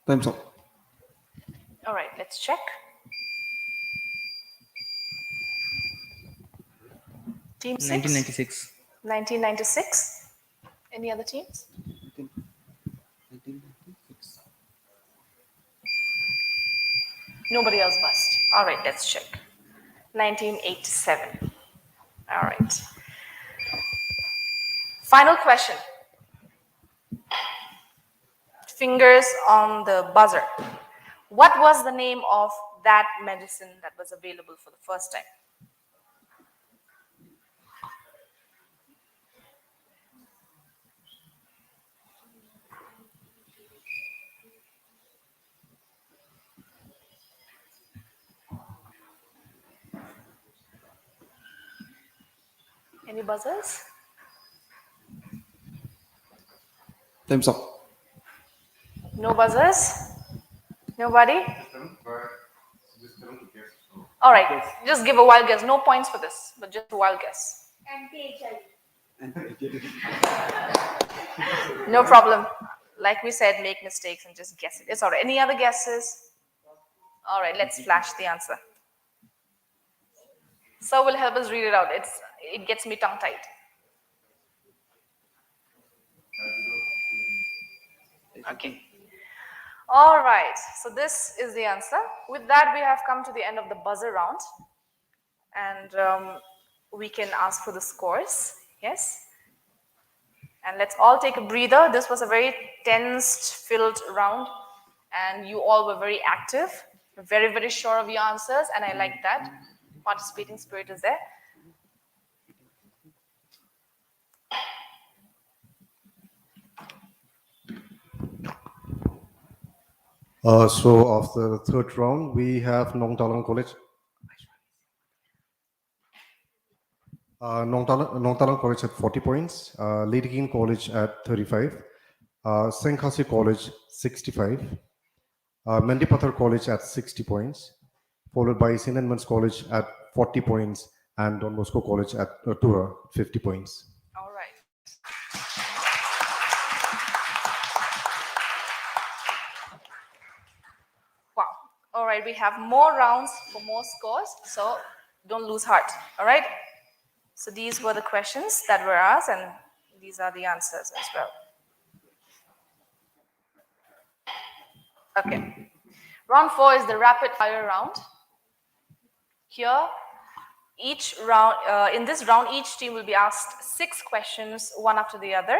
Time's up. All right, let's check. Team 6? 1996. 1996. Any other teams? 1996. Nobody else bust. All right, let's check. 1987. All right. Final question. Fingers on the buzzer. What was the name of that medicine that was available for the first time? Any buzzers? Time's up. No buzzers? Nobody? All right, just give a wild guess. No points for this, but just a wild guess. No problem. Like we said, make mistakes and just guess it. It's all right. Any other guesses? All right, let's flash the answer. Sir will help us read it out. It gets me tongue-tied. Okay. All right, so this is the answer. With that, we have come to the end of the buzzer round. And we can ask for the scores. Yes. And let's all take a breather. This was a very tense-filled round. And you all were very active. Very, very sure of your answers. And I like that. Participating spirit is there. So after the third round, we have Nong Talang College. Nong Talang College at 40 points, Lady College at 35, Senkhasi College 65, Mendipathar College at 60 points, followed by St. Edmund's College at 40 points, and Don Bosco College at Tura 50 points. All right. Wow. All right, we have more rounds for more scores, so don't lose heart. All right. So these were the questions that were asked, and these are the answers as well. Okay. Round 4 is the rapid fire round. Here, each round, in this round, each team will be asked 6 questions, one after the other.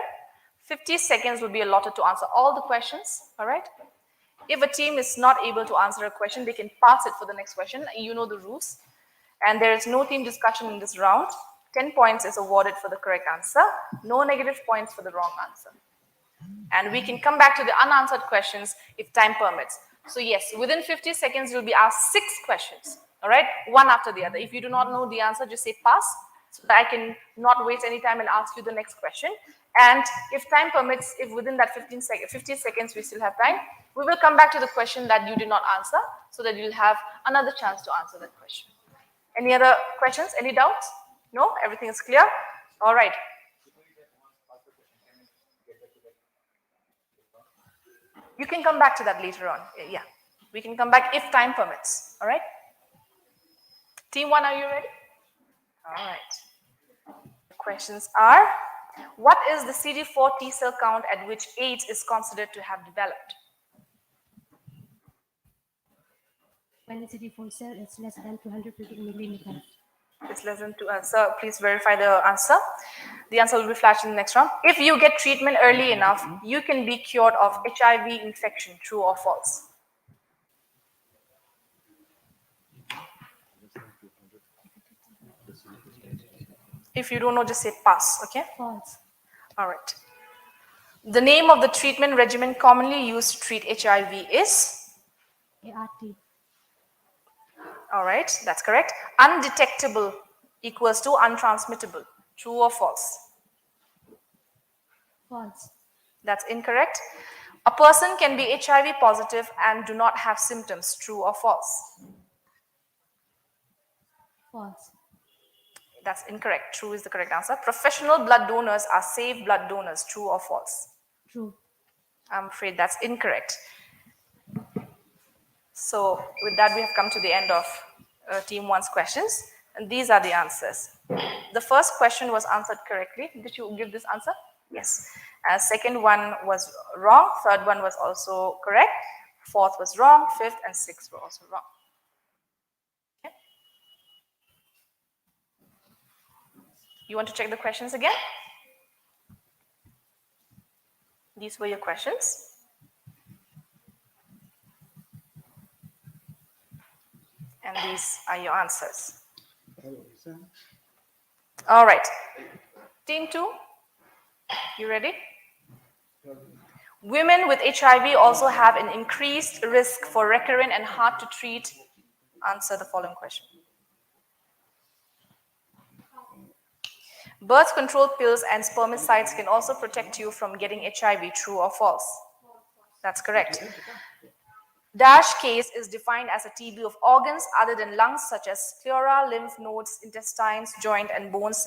50 seconds will be allotted to answer all the questions, all right? If a team is not able to answer a question, they can pass it for the next question. You know the rules. And there is no team discussion in this round. 10 points is awarded for the correct answer. No negative points for the wrong answer. And we can come back to the unanswered questions if time permits. So yes, within 50 seconds, you'll be asked 6 questions, all right? One after the other. If you do not know the answer, just say pass, so that I can not waste any time and ask you the next question. And if time permits, if within that 50 seconds we still have time, we will come back to the question that you did not answer, so that you'll have another chance to answer that question. Any other questions? Any doubts? No? Everything is clear? All right. You can come back to that later on. Yeah. We can come back if time permits. All right? Team 1, are you ready? All right. The questions are, what is the CD4 T cell count at which AIDS is considered to have developed? When the CD4 cell is less than 250 millimeters. It's less than 2. Sir, please verify the answer. The answer will be flashed in the next round. If you get treatment early enough, you can be cured of HIV infection. True or false? If you don't know, just say pass, okay? False. All right. The name of the treatment regimen commonly used to treat HIV is? ART. All right, that's correct. Undetectable equals to untransmittable. True or false? False. That's incorrect. A person can be HIV positive and do not have symptoms. True or false? False. That's incorrect. True is the correct answer. Professional blood donors are safe blood donors. True or false? True. I'm afraid that's incorrect. So with that, we have come to the end of Team 1's questions. And these are the answers. The first question was answered correctly. Did you give this answer? Yes. Second one was wrong. Third one was also correct. Fourth was wrong. Fifth and sixth were also wrong. Okay. You want to check the questions again? These were your questions. And these are your answers. All right. Team 2, you ready? Women with HIV also have an increased risk for recurrent and hard to treat. Answer the following question. Birth control pills and spermicides can also protect you from getting HIV. True or false? That's correct. Dash case is defined as a TB of organs other than lungs, such as sclera, lymph nodes, intestines, joint and bones,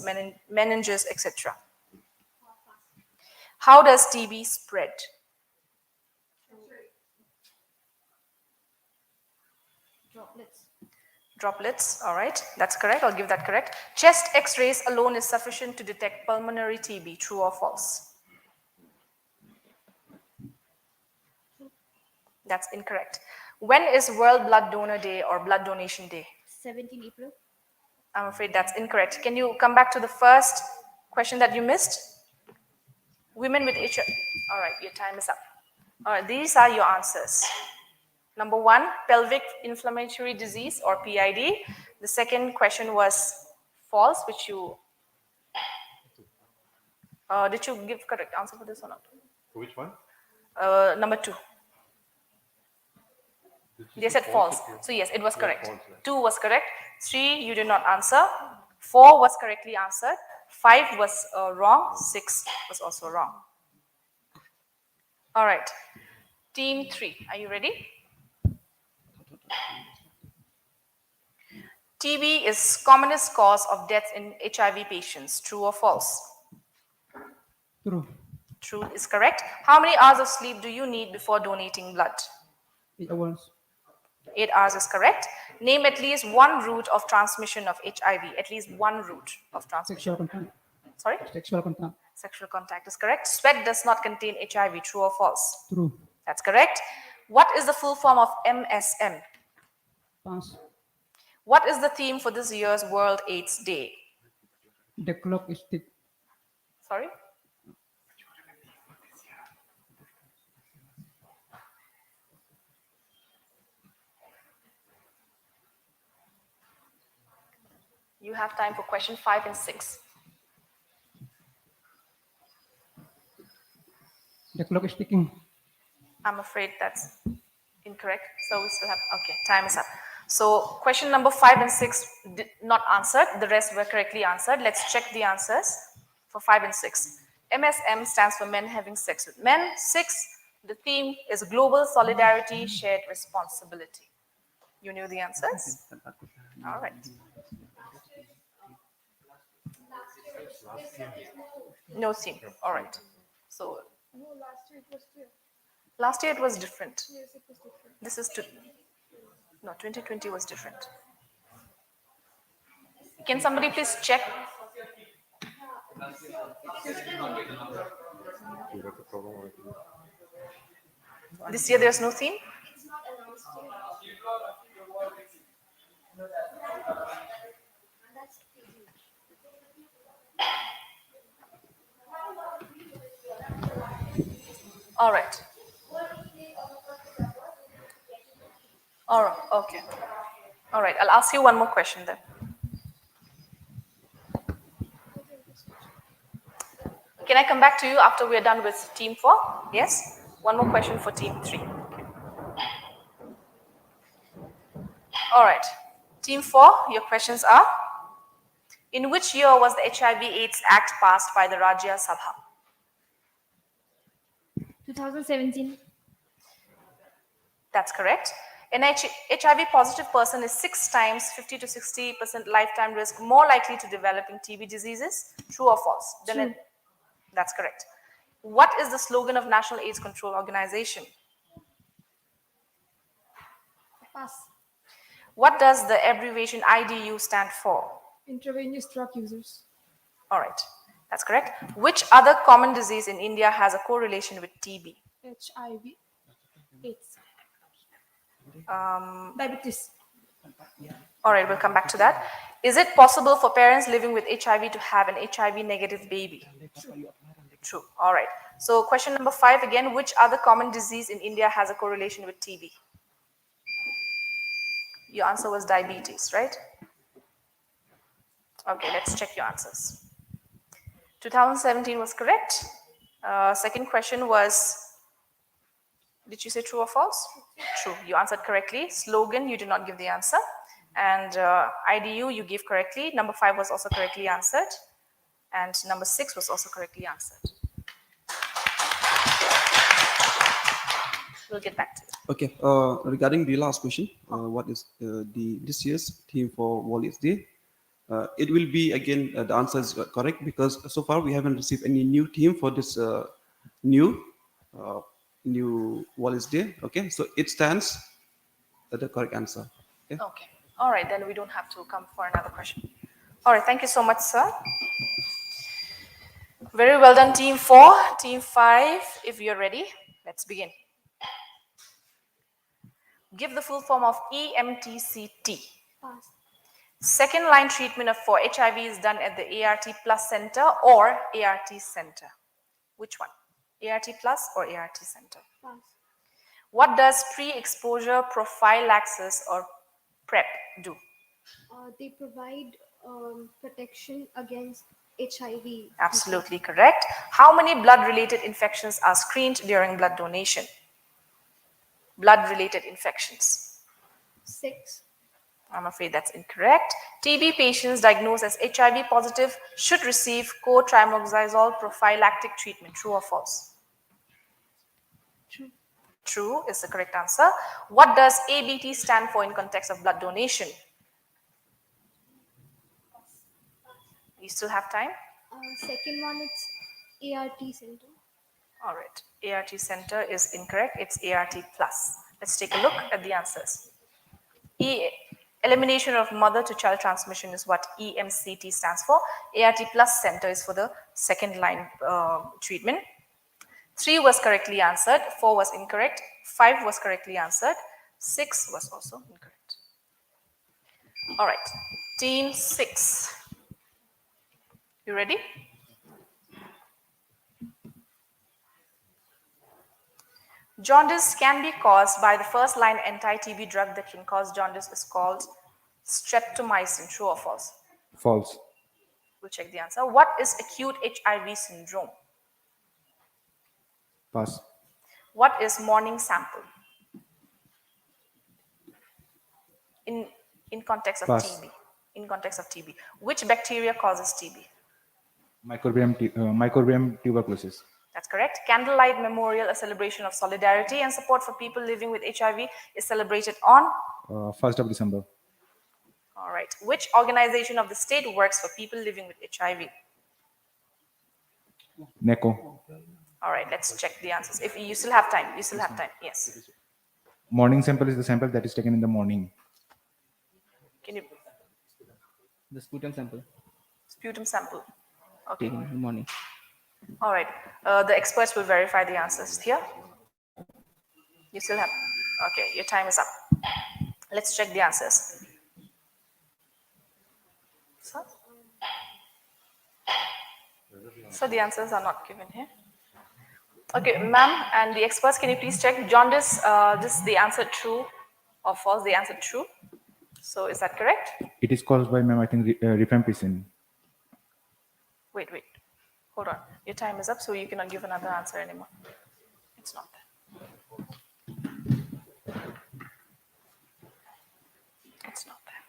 meninges, etc. How does TB spread? Droplets. Droplets, all right, that's correct. I'll give that correct. Chest x-rays alone is sufficient to detect pulmonary TB. True or false? That's incorrect. When is World Blood Donor Day or Blood Donation Day? 17 April. I'm afraid that's incorrect. Can you come back to the first question that you missed? Women with HIV. All right, your time is up. All right, these are your answers. Number 1, pelvic inflammatory disease or PID. The second question was false, which you did you give correct answer for this or not? Which one? Number 2. They said false. So yes, it was correct. 2 was correct. 3 you did not answer. 4 was correctly answered. 5 was wrong. 6 was also wrong. All right. Team 3, are you ready? TB is commonest cause of death in HIV patients. True or false? True. True is correct. How many hours of sleep do you need before donating blood? 8 hours. 8 hours is correct. Name at least one route of transmission of HIV. At least one route of transmission. Sexual contact. Sorry? Sexual contact. Sexual contact is correct. Sweat does not contain HIV. True or false? True. That's correct. What is the full form of MSM? Pass. What is the theme for this year's World AIDS Day? The clock is tick. Sorry? You have time for question 5 and 6. The clock is ticking. I'm afraid that's incorrect. So we still have, okay, time is up. So question number 5 and 6 did not answered. The rest were correctly answered. Let's check the answers for 5 and 6. MSM stands for men having sex with men. 6, the theme is global solidarity, shared responsibility. You knew the answers? All right. No theme. All right. So No, last year it was there. last year it was different. Yes, it was different. This is no, 2020 was different. Can somebody please check? This year there's no theme? All right. All right. Okay. All right. I'll ask you one more question then. Can I come back to you after we're done with team 4? Yes? One more question for team 3. All right. Team 4, your questions are: in which year was the HIV/AIDS Act passed by the Rajya Sabha? 2017. That's correct. An HIV positive person is 6 times 50 to 60% lifetime risk more likely to developing TB diseases. True or false? True. That's correct. What is the slogan of National AIDS Control Organization? Pass. What does the abbreviation IDU stand for? Intravenous drug users. All right, that's correct. Which other common disease in India has a correlation with TB? HIV. AIDS. Um, Diabetes. all right, we'll come back to that. Is it possible for parents living with HIV to have an HIV negative baby? True. All right. So question number 5 again, which other common disease in India has a correlation with TB? Your answer was diabetes, right? Okay, let's check your answers. 2017 was correct. Second question was, did you say true or false? True. You answered correctly. Slogan, you did not give the answer. And IDU, you gave correctly. Number 5 was also correctly answered. And number 6 was also correctly answered. We'll get back to it. Okay. Regarding the last question, what is this year's theme for World AIDS Day? It will be again the answer is correct because so far we haven't received any new theme for this new World AIDS Day. Okay, so it stands the correct answer. Okay. Okay. All right, then we don't have to come for another question. All right, thank you so much, sir. Very well done, team 4. Team 5, if you're ready, let's begin. Give the full form of EMTCT. Pass. Second line treatment for HIV is done at the ART Plus Center or ART Center. Which one? ART Plus or ART Center? Pass. What does pre-exposure prophylaxis or PrEP do? They provide protection against HIV. Absolutely correct. How many blood-related infections are screened during blood donation? Blood-related infections. 6. I'm afraid that's incorrect. TB patients diagnosed as HIV positive should receive cotrimoxazole prophylactic treatment. True or false? True. True is the correct answer. What does ABT stand for in context of blood donation? You still have time? Second one, it's ART center. All right. ART center is incorrect. It's ART plus. Let's take a look at the answers. Elimination of mother to child transmission is what EMCT stands for. ART plus center is for the second line treatment. 3 was correctly answered. 4 was incorrect. 5 was correctly answered. 6 was also incorrect. All right. Team 6. You ready? Jaundice can be caused by the first line anti-TB drug that can cause jaundice is called streptomycin. True or false? False. We'll check the answer. What is acute HIV syndrome? Pass. What is morning sample? In context of Pass. TB. In context of TB. Which bacteria causes TB? Microbiome tuberculosis. That's correct. Candlelight Memorial, a celebration of solidarity and support for people living with HIV, is celebrated on? 1st of December. All right. Which organization of the state works for people living with HIV? NECO. All right. Let's check the answers. If you still have time, you still have time. Yes. Morning sample is the sample that is taken in the morning. Can you? The sputum sample Sputum sample. Okay. taken in the morning. All right. The experts will verify the answers here. You still have. Okay. Your time is up. Let's check the answers. So the answers are not given here. Okay, ma'am and the experts, can you please check jaundice? The answer true or false? The answer true. So is that correct? It is caused by, ma'am, I think, rifampicin. Wait. Hold on. Your time is up, so you cannot give another answer anymore. It's not there. It's not there.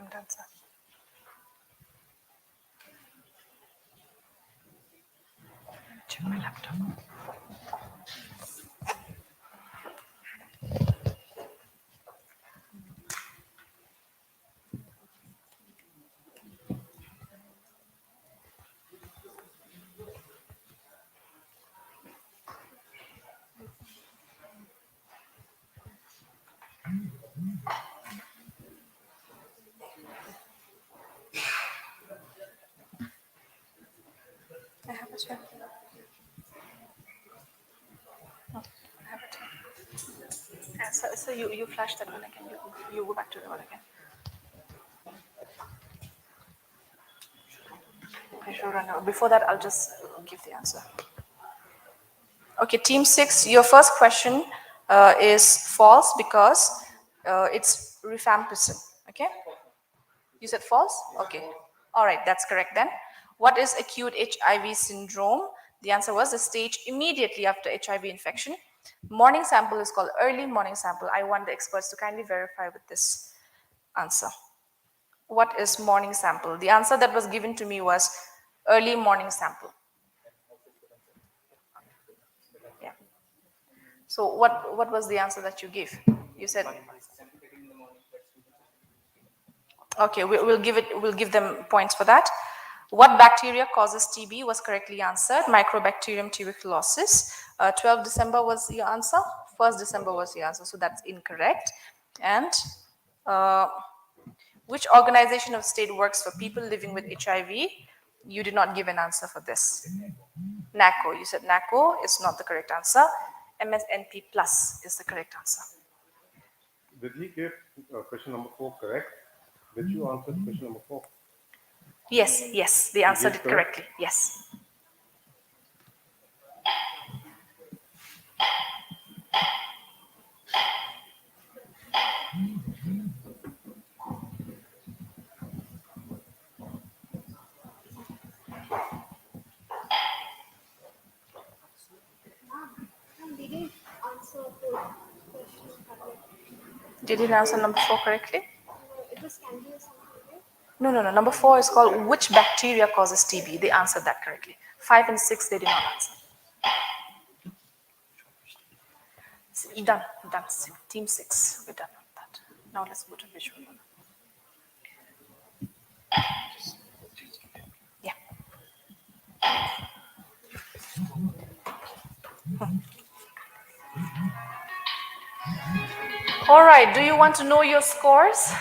I'm done, sir. Check my laptop. I have it here. No, I have it. Yeah, so you flash that one again. You go back to the one again. I should run out. Before that, I'll just give the answer. Okay, team 6, your first question is false because it's rifampicin. Okay? You said false? Okay. All right, that's correct then. What is acute HIV syndrome? The answer was the stage immediately after HIV infection. Morning sample is called early morning sample. I want the experts to kindly verify with this answer. What is morning sample? The answer that was given to me was early morning sample. Yeah. So what was the answer that you gave? You said okay. We'll give them points for that. What bacteria causes TB was correctly answered. Microbacterium tuberculosis. 12 December was your answer. 1st December was your answer. So that's incorrect. And which organization of state works for people living with HIV? You did not give an answer for this. NACO. You said NACO is not the correct answer. MSNP plus is the correct answer. Did he get question number 4 correct? Did you answer question number 4? Yes, they answered it correct? correctly. Yes. They didn't answer the question correctly. Did you answer number 4 correctly? It was Candy or something, right? No. Number 4 is called which bacteria causes TB? They answered that correctly. 5 and 6 they did not answer. Done. Team 6. We're done with that. Now let's go to visual. Yeah. All right. Do you want to know your scores?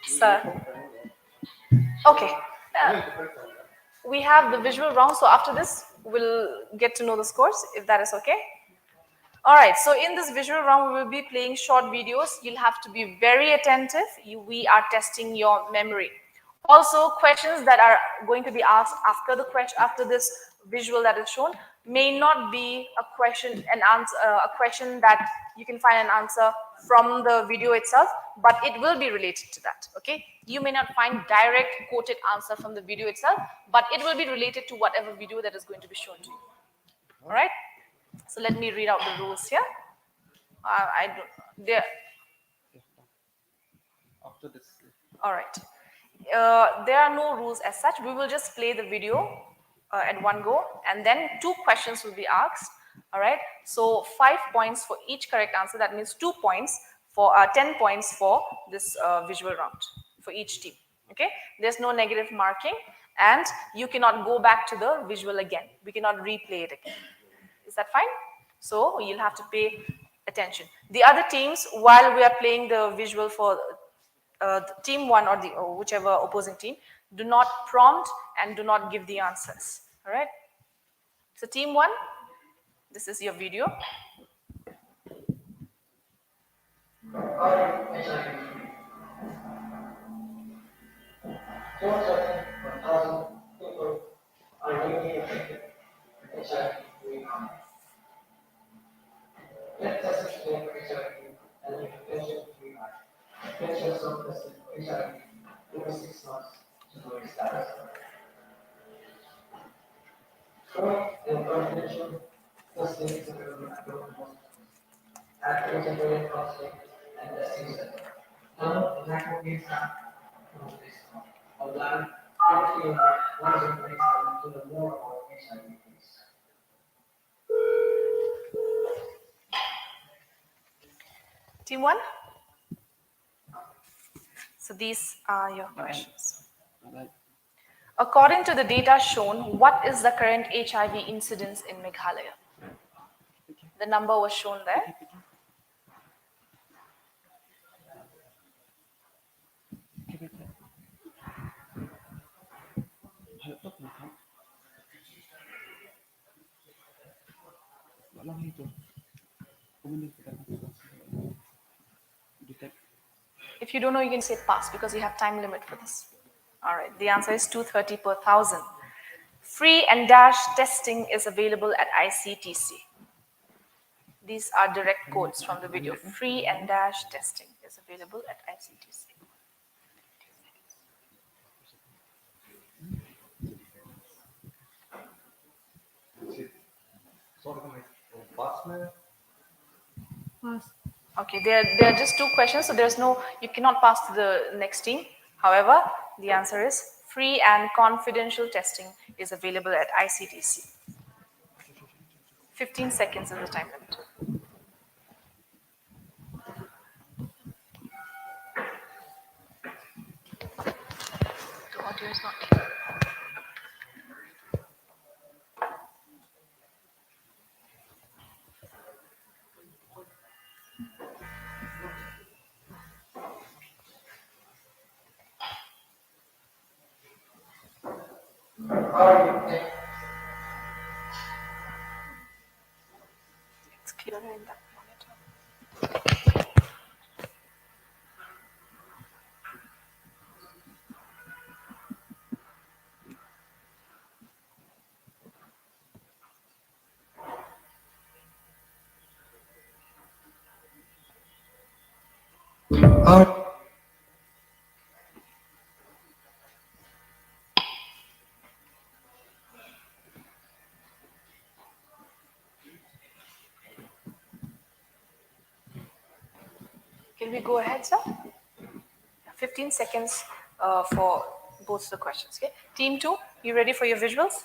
Sir. Okay. We have the visual round, so after this, we'll get to know the scores, if that is okay. All right, so in this visual round, we will be playing short videos. You'll have to be very attentive. We are testing your memory. Also, questions that are going to be asked after this visual that is shown may not be a question that you can find an answer from the video itself, but it will be related to that. Okay, you may not find direct quoted answer from the video itself, but it will be related to whatever video that is going to be shown to you. All right. So let me read out the rules here. I don't. There. After this. All right. There are no rules as such. We will just play the video at one go, and then 2 questions will be asked. All right. So 5 points for each correct answer. That means 2 points for 10 points for this visual round for each team. Okay. There's no negative marking, and you cannot go back to the visual again. We cannot replay it again. Is that fine? So you'll have to pay attention. The other teams, while we are playing the visual for team 1 or whichever opposing team, do not prompt and do not give the answers. All right. So team 1, this is your video. Team 1. So these are your questions. According to the data shown, what is the current HIV incidence in Meghalaya? The number was shown there. If you don't know, you can say pass because you have time limit for this. All right, the answer is 230 per 1,000. Free and dash testing is available at ICTC. These are direct quotes from the video. Free and dash testing is available at ICTC. Pass. Okay, there are just two questions, so there's no, you cannot pass to the next team. However, the answer is free and confidential testing is available at ICTC. 15 seconds is the time limit. The audio is not clear. It's clearer in that monitor. Can we go ahead, sir? 15 seconds for both the questions. Okay. Team 2, you ready for your visuals?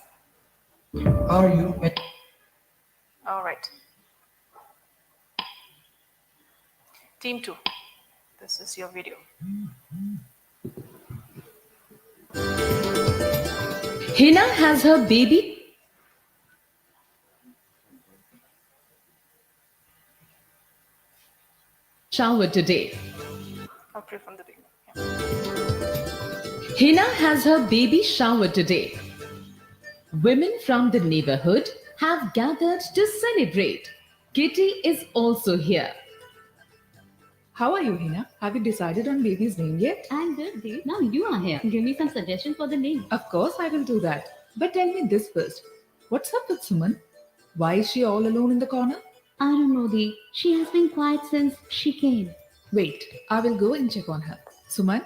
Are you at All right. Team 2, this is your video. Hina has her baby shower today. I'll play from the beginning. Yeah. Hina has her baby shower today. Women from the neighborhood have gathered to celebrate. Kitty is also here. How are you, Hina? Have you decided on baby's name yet? I'm good, Dave. Now you are here. Give me some suggestions for the name. Of course, I will do that. But tell me this first. What's up with Suman? Why is she all alone in the corner? I don't know, Dave. She has been quiet since she came. Wait, I will go and check on her. Suman?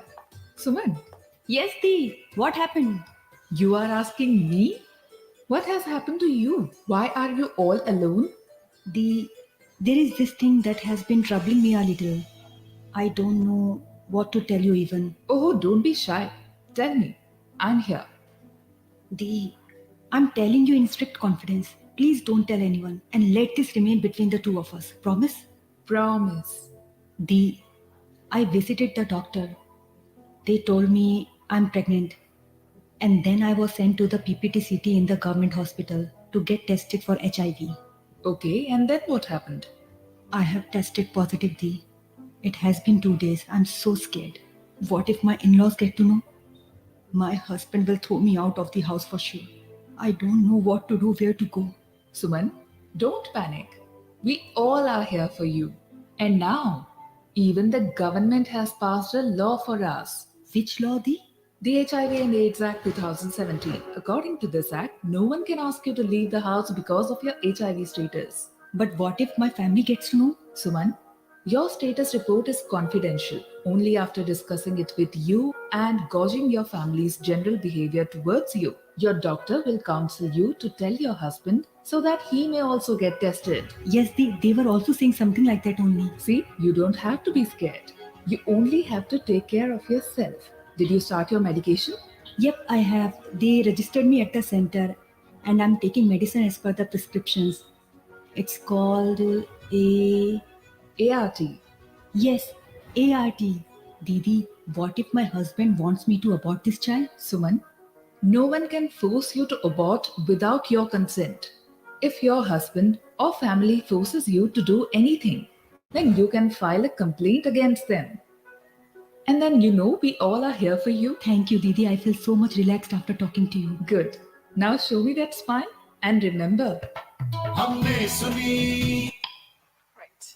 Suman? Yes, Dave. What happened? You are asking me? What has happened to you? Why are you all alone? There is this thing that has been troubling me a little. I don't know what to tell you even. Oh, don't be shy. Tell me. I'm here. I'm telling you in strict confidence. Please don't tell anyone and let this remain between the two of us. Promise? Promise. I visited the doctor. They told me I'm pregnant. And then I was sent to the PPT-CT in the government hospital to get tested for HIV. Okay, and then what happened? I have tested positive, Dee. It has been 2 days. I'm so scared. What if my in-laws get to know? My husband will throw me out of the house for sure. I don't know what to do, where to go. Suman, don't panic. We all are here for you. And now, even the government has passed a law for us. Which law, Dee? The HIV and AIDS Act 2017. According to this act, no one can ask you to leave the house because of your HIV status. But what if my family gets to know? Suman, your status report is confidential. Only after discussing it with you and gauging your family's general behavior towards you, your doctor will counsel you to tell your husband so that he may also get tested. Yes, they were also saying something like that only. See, you don't have to be scared. You only have to take care of yourself. Did you start your medication? Yep, I have. They registered me at the center and I'm taking medicine as per the prescriptions. It's called ART. Yes, ART. Didi, what if my husband wants me to abort this child? Suman, no one can force you to abort without your consent. If your husband or family forces you to do anything, then you can file a complaint against them. And then we all are here for you. Thank you, Didi. I feel so much relaxed after talking to you. Good. Now show me that smile and remember. Right.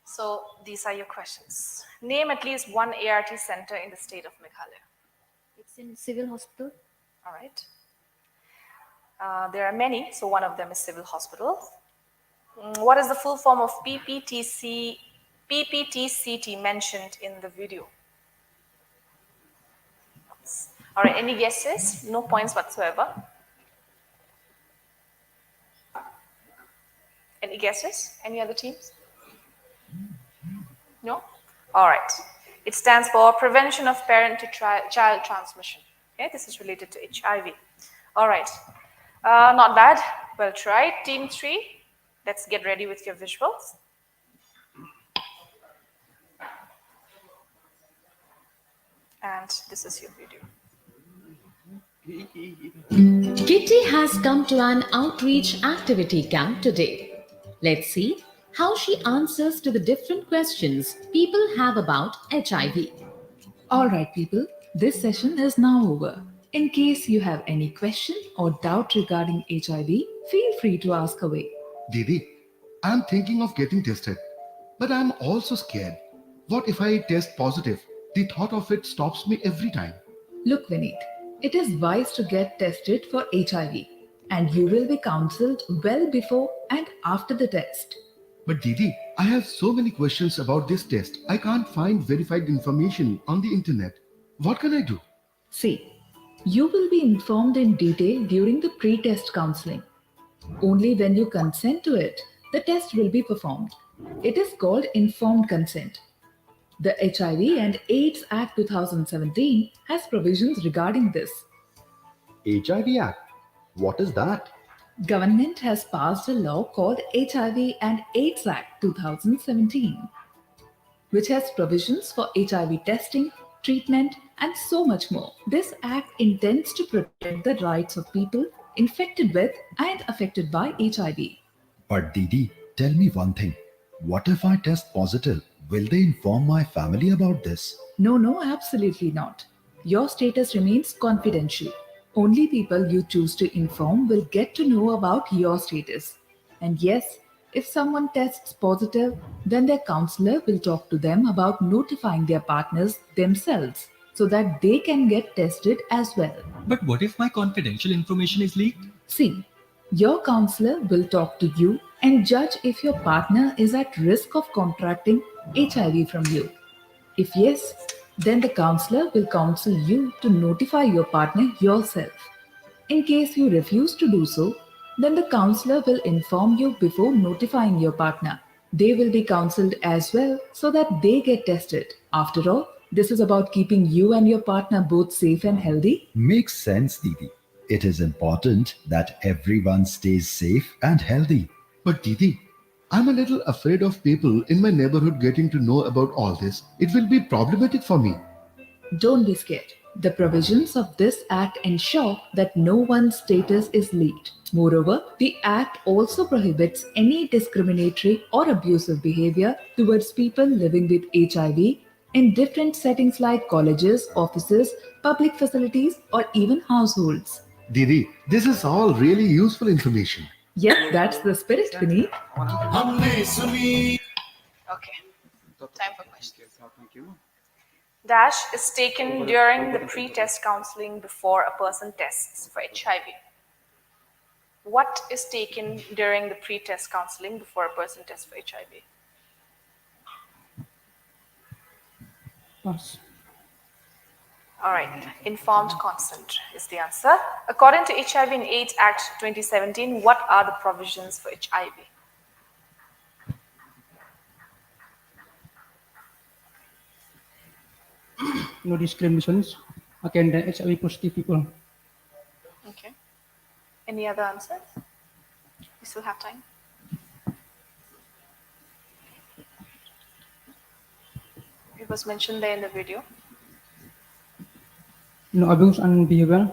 So these are your questions. Name at least one ART center in the state of Meghalaya. It's in civil hospital. All right. There are many, so one of them is civil hospital. What is the full form of PPT-CT mentioned in the video? All right, any guesses? No points whatsoever. Any guesses? Any other teams? No? All right. It stands for Prevention of Parent to Child Transmission. Okay, this is related to HIV. All right. Not bad. Well tried. Team 3, let's get ready with your visuals. And this is your video. Kitty has come to an outreach activity camp today. Let's see how she answers to the different questions people have about HIV. Alright, people, this session is now over. In case you have any question or doubt regarding HIV, feel free to ask away. Didi, I'm thinking of getting tested, but I'm also scared. What if I test positive? The thought of it stops me every time. Look, Vineet, it is wise to get tested for HIV, and you will be counseled well before and after the test. But Didi, I have so many questions about this test. I can't find verified information on the internet. What can I do? See, you will be informed in detail during the pre-test counseling. Only when you consent to it, the test will be performed. It is called informed consent. The HIV and AIDS Act 2017 has provisions regarding this. HIV Act? What is that? Government has passed a law called HIV and AIDS Act 2017, which has provisions for HIV testing, treatment, and so much more. This act intends to protect the rights of people infected with and affected by HIV. But Didi, tell me one thing. What if I test positive? Will they inform my family about this? No, absolutely not. Your status remains confidential. Only people you choose to inform will get to know about your status. And yes, if someone tests positive, then their counselor will talk to them about notifying their partners themselves so that they can get tested as well. But what if my confidential information is leaked? See, your counselor will talk to you and judge if your partner is at risk of contracting HIV from you. If yes, then the counselor will counsel you to notify your partner yourself. In case you refuse to do so, then the counselor will inform you before notifying your partner. They will be counseled as well so that they get tested. After all, this is about keeping you and your partner both safe and healthy. Makes sense, Didi. It is important that everyone stays safe and healthy. But Didi, I'm a little afraid of people in my neighborhood getting to know about all this. It will be problematic for me. Don't be scared. The provisions of this act ensure that no one's status is leaked. Moreover, the act also prohibits any discriminatory or abusive behavior towards people living with HIV in different settings like colleges, offices, public facilities, or even households. Didi, this is all really useful information. Yes, that's the spirit, Vineet. Okay. Time for questions. Dash is taken during the pre-test counseling before a person tests for HIV. What is taken during the pre-test counseling before a person tests for HIV? Pass. All right, informed consent is the answer. According to HIV and AIDS Act 2017, what are the provisions for HIV? No discriminations against HIV positive people. Okay. Any other answers? We still have time. It was mentioned there in the video. No abuse and behavior.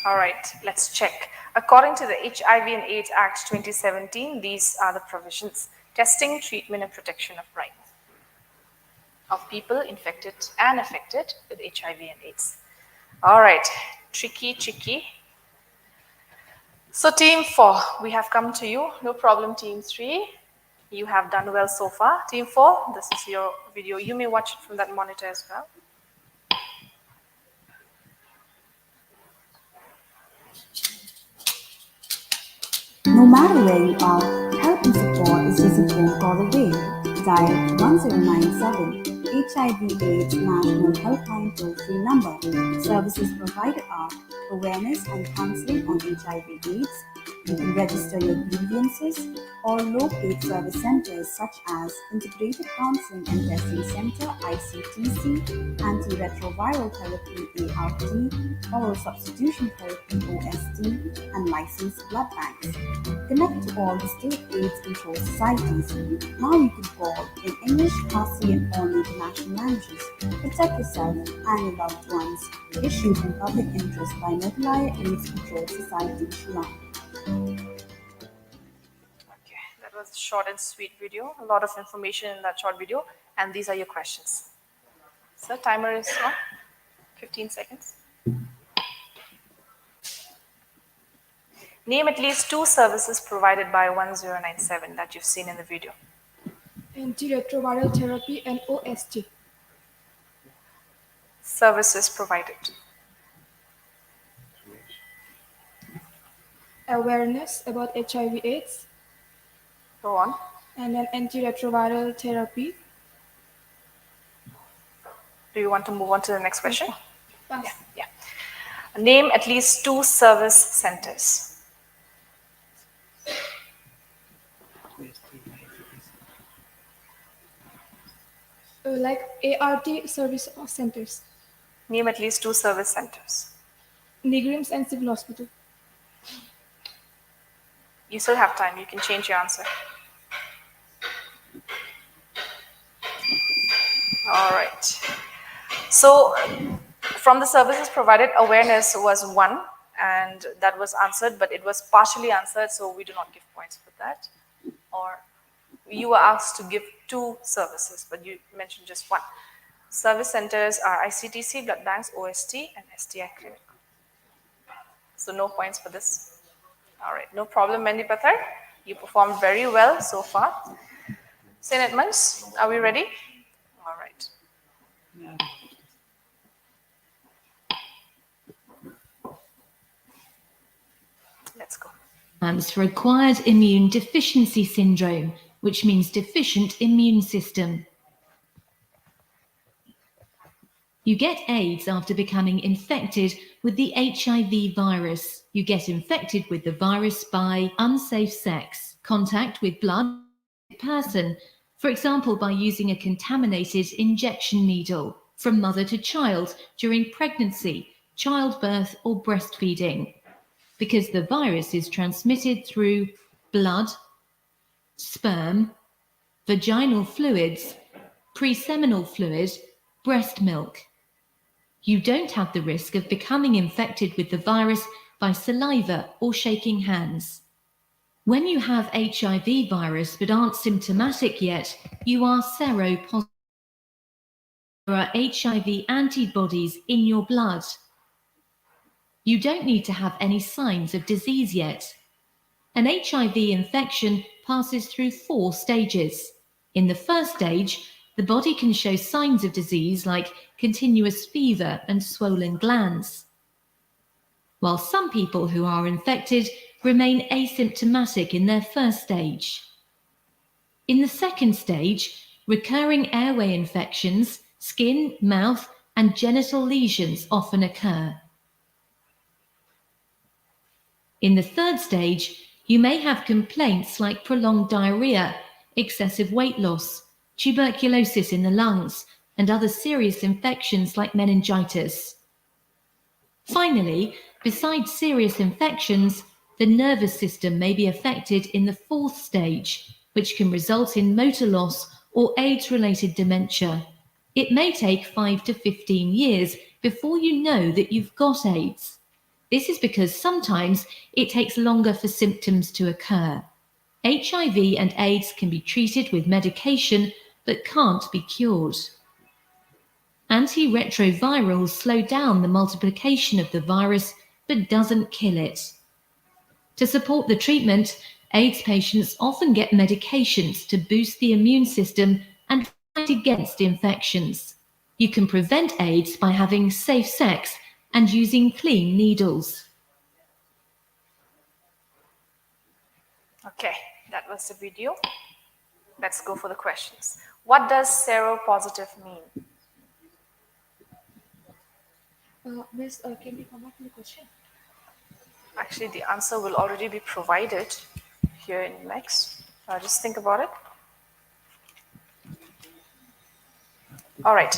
All right, let's check. According to the HIV and AIDS Act 2017, these are the provisions: testing, treatment, and protection of rights of people infected and affected with HIV and AIDS. All right, tricky. So team 4, we have come to you. No problem, team 3. You have done well so far. Team 4, this is your video. You may watch it from that monitor as well. No matter where you are, help and support is just a phone call away. Dial 1097, HIV/AIDS National Helpline toll-free number. Services provided are awareness and counseling on HIV/AIDS, You can register your grievances or locate service centers such as Integrated Counseling and Testing Center ICTC, Antiretroviral Therapy ART, Oral Substitution Therapy OST, and licensed blood banks. Connect to all the state AIDS control societies. Now you can call in English, Farsi, and all international languages. Protect yourself and your loved ones. Issued in public interest by Meghalaya AIDS Control Society, Shillong. Okay, that was a short and sweet video. A lot of information in that short video. And these are your questions. So timer is on. 15 seconds. Name at least 2 services provided by 1097 that you've seen in the video. Antiretroviral therapy and OST. Services provided. Awareness about HIV/AIDS. Go on. And then antiretroviral therapy. Do you want to move on to the next question? Pass. Yeah. Name at least 2 service centers. Like ART service centers. Name at least 2 service centers. Nigrims and Civil Hospital. You still have time. You can change your answer. All right. So from the services provided, awareness was 1, and that was answered, but it was partially answered, so we do not give points for that. Or you were asked to give 2 services, but you mentioned just 1. Service centers are ICTC, blood banks, OST, and STI clinic. So no points for this. All right, no problem, Mendy Pathar. You performed very well so far. St. Edmunds, are we ready? All right. Let's go. For acquired immune deficiency syndrome, which means deficient immune system. You get AIDS after becoming infected with the HIV virus. You get infected with the virus by unsafe sex, contact with blood person, for example, by using a contaminated injection needle from mother to child during pregnancy, childbirth, or breastfeeding. Because the virus is transmitted through blood, sperm, vaginal fluids, preseminal fluid, breast milk. You don't have the risk of becoming infected with the virus by saliva or shaking hands. When you have HIV virus but aren't symptomatic yet, you are seropositive. There are HIV antibodies in your blood. You don't need to have any signs of disease yet. An HIV infection passes through 4 stages. In the first stage, the body can show signs of disease like continuous fever and swollen glands, while some people who are infected remain asymptomatic in their first stage. In the second stage, recurring airway infections, skin, mouth, and genital lesions often occur. In the third stage, you may have complaints like prolonged diarrhea, excessive weight loss, tuberculosis in the lungs, and other serious infections like meningitis. Finally, besides serious infections, the nervous system may be affected in the 4th stage, which can result in motor loss or AIDS-related dementia. It may take 5 to 15 years before you know that you've got AIDS. This is because sometimes it takes longer for symptoms to occur. HIV and AIDS can be treated with medication but can't be cured. Antiretrovirals slow down the multiplication of the virus but doesn't kill it. To support the treatment, AIDS patients often get medications to boost the immune system and fight against infections. You can prevent AIDS by having safe sex and using clean needles. Okay, that was the video. Let's go for the questions. What does seropositive mean? Miss, can you come back to the question? Actually, the answer will already be provided here in next. Just think about it. All right.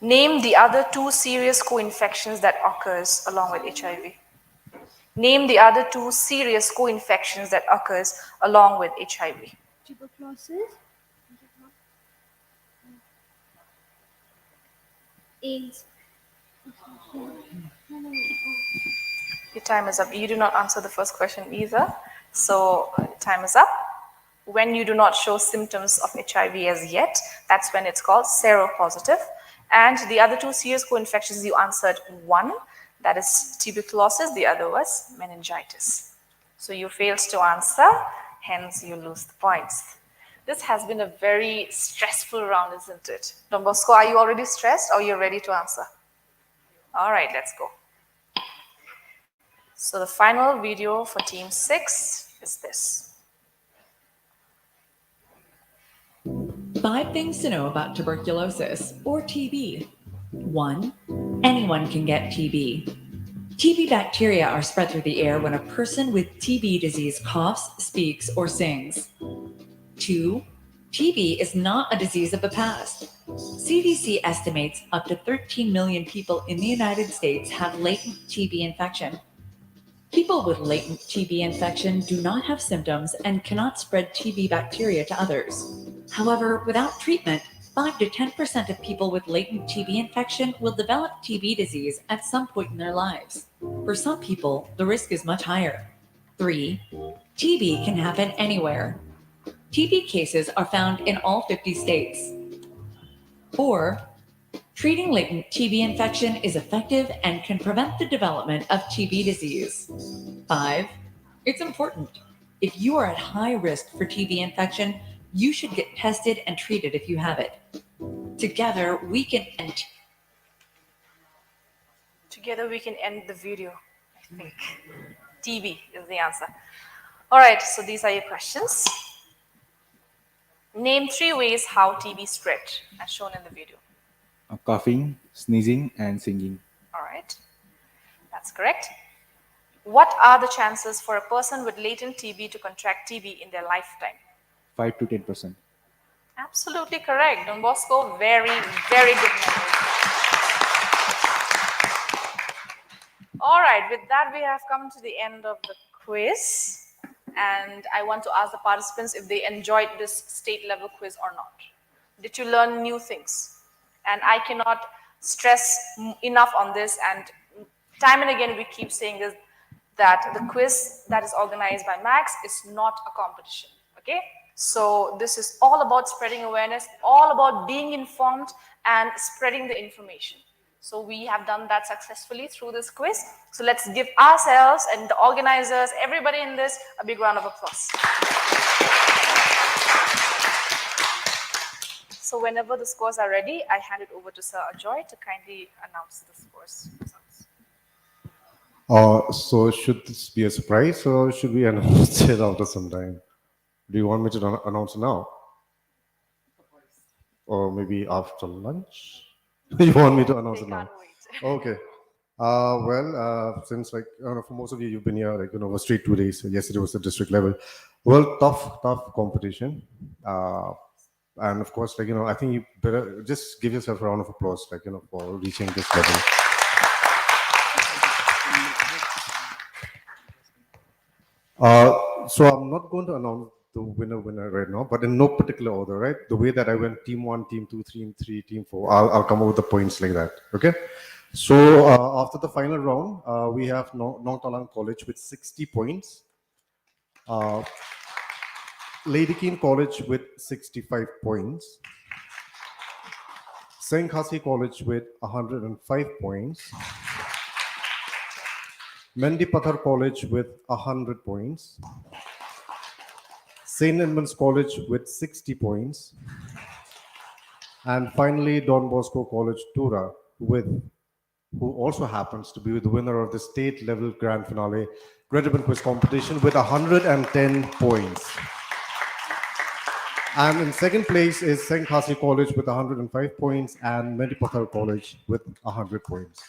Name the other two serious co-infections that occurs along with HIV. Name the other two serious co-infections that occurs along with HIV. Tuberculosis. AIDS. Your time is up. You do not answer the first question either. So time is up. When you do not show symptoms of HIV as yet, that's when it's called seropositive. And the other two serious co-infections, you answered one, that is tuberculosis, the other was meningitis. So you failed to answer, hence you lose the points. This has been a very stressful round, isn't it? Don Bosco, are you already stressed or you're ready to answer? All right, let's go. So the final video for team 6 is this. 5 things to know about tuberculosis, or TB. 1. Anyone can get TB. TB bacteria are spread through the air when a person with TB disease coughs, speaks, or sings. 2. TB is not a disease of the past. CDC estimates up to 13 million people in the United States have latent TB infection. People with latent TB infection do not have symptoms and cannot spread TB bacteria to others. However, without treatment, 5 to 10% of people with latent TB infection will develop TB disease at some point in their lives. For some people, the risk is much higher. 3. TB can happen anywhere. TB cases are found in all 50 states. 4. Treating latent TB infection is effective and can prevent the development of TB disease. 5. It's important. If you are at high risk for TB infection, you should get tested and treated if you have it. Together, we can end. Together we can end the video, I think. TB is the answer. All right, so these are your questions. Name 3 ways how TB spread, as shown in the video. Coughing, sneezing, and singing. All right, that's correct. What are the chances for a person with latent TB to contract TB in their lifetime? 5 to 10%. Absolutely correct. Don Bosco, very, very good memory. All right, with that, we have come to the end of the quiz. And I want to ask the participants if they enjoyed this state level quiz or not. Did you learn new things? And I cannot stress enough on this. And time and again, we keep saying this, that the quiz that is organized by Max is not a competition. Okay? So this is all about spreading awareness, all about being informed and spreading the information. So we have done that successfully through this quiz. So let's give ourselves and the organizers, everybody in this, a big round of applause. So whenever the scores are ready, I hand it over to Sir Ajoy to kindly announce the scores. So should this be a surprise or should we announce it after some time? Do you want me to announce now? Or maybe after lunch? You want me to announce it now? Okay. Since for most of you, you've been here over straight 2 days. Yesterday was the district level. Well, tough competition. And of course, I think you better just give yourself a round of applause, for reaching this level. So I'm not going to announce the winner right now, but in no particular order, right? The way that I went team 1, team 2, team 3, team 4, I'll come up with the points like that, okay? So after the final round, we have Nong Talang College with 60 points. Lady Keane College with 65 points. Saint Khasi College with 105 points. Mendi Pathar College with 100 points. St. Edmund's College with 60 points. And finally, Don Bosco College Tura, who also happens to be the winner of the state level grand finale Great Ribbon Quiz competition with 110 points. And in second place is St. Khasi College with 105 points and Mendipathar College with 100 points.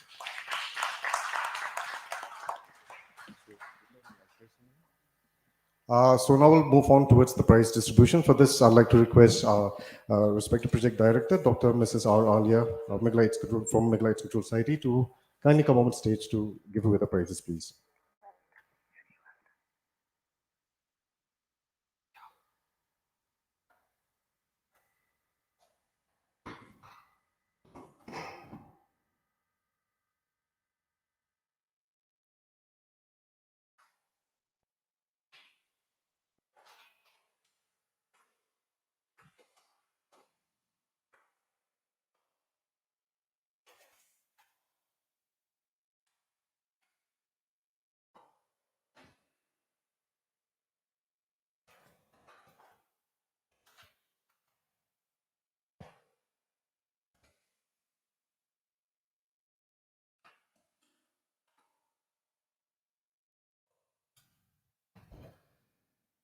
So now we'll move on towards the prize distribution. For this, I'd like to request our respected project director, Dr. Mrs. R. Alia from Meglites Control Society, to kindly come on stage to give away the prizes, please.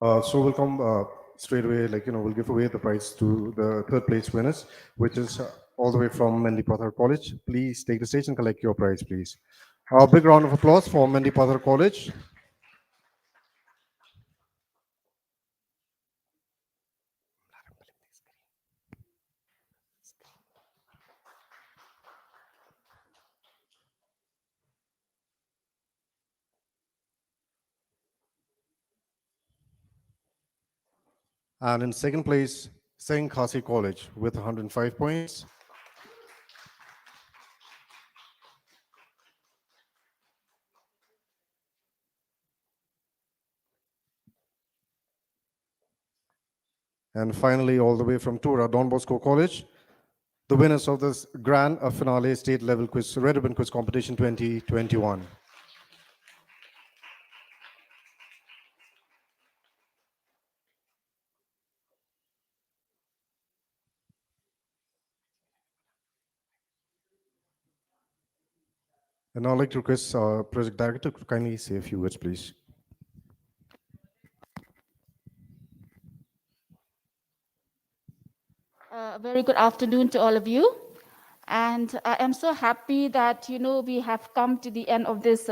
So we'll come straight away, we'll give away the prize to the third place winners, which is all the way from Mendi Pathar College. Please take the stage and collect your prize, please. A big round of applause for Mendi Pathar College. And in second place, St. Khasi College with 105 points. And finally, all the way from Tura, Don Bosco College, the winners of this grand finale state level quiz, Red Ribbon Quiz Competition 2021. And I'd like to request Project Director to kindly say a few words, please. Very good afternoon to all of you. And I am so happy that, we have come to the end of this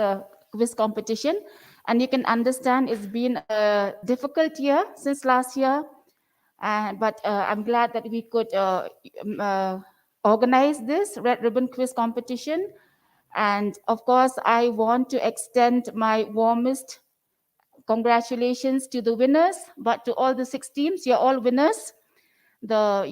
quiz competition. And you can understand it's been a difficult year since last year. But I'm glad that we could organize this Red Ribbon Quiz competition. And of course, I want to extend my warmest congratulations to the winners, but to all the 6 teams, you're all winners. The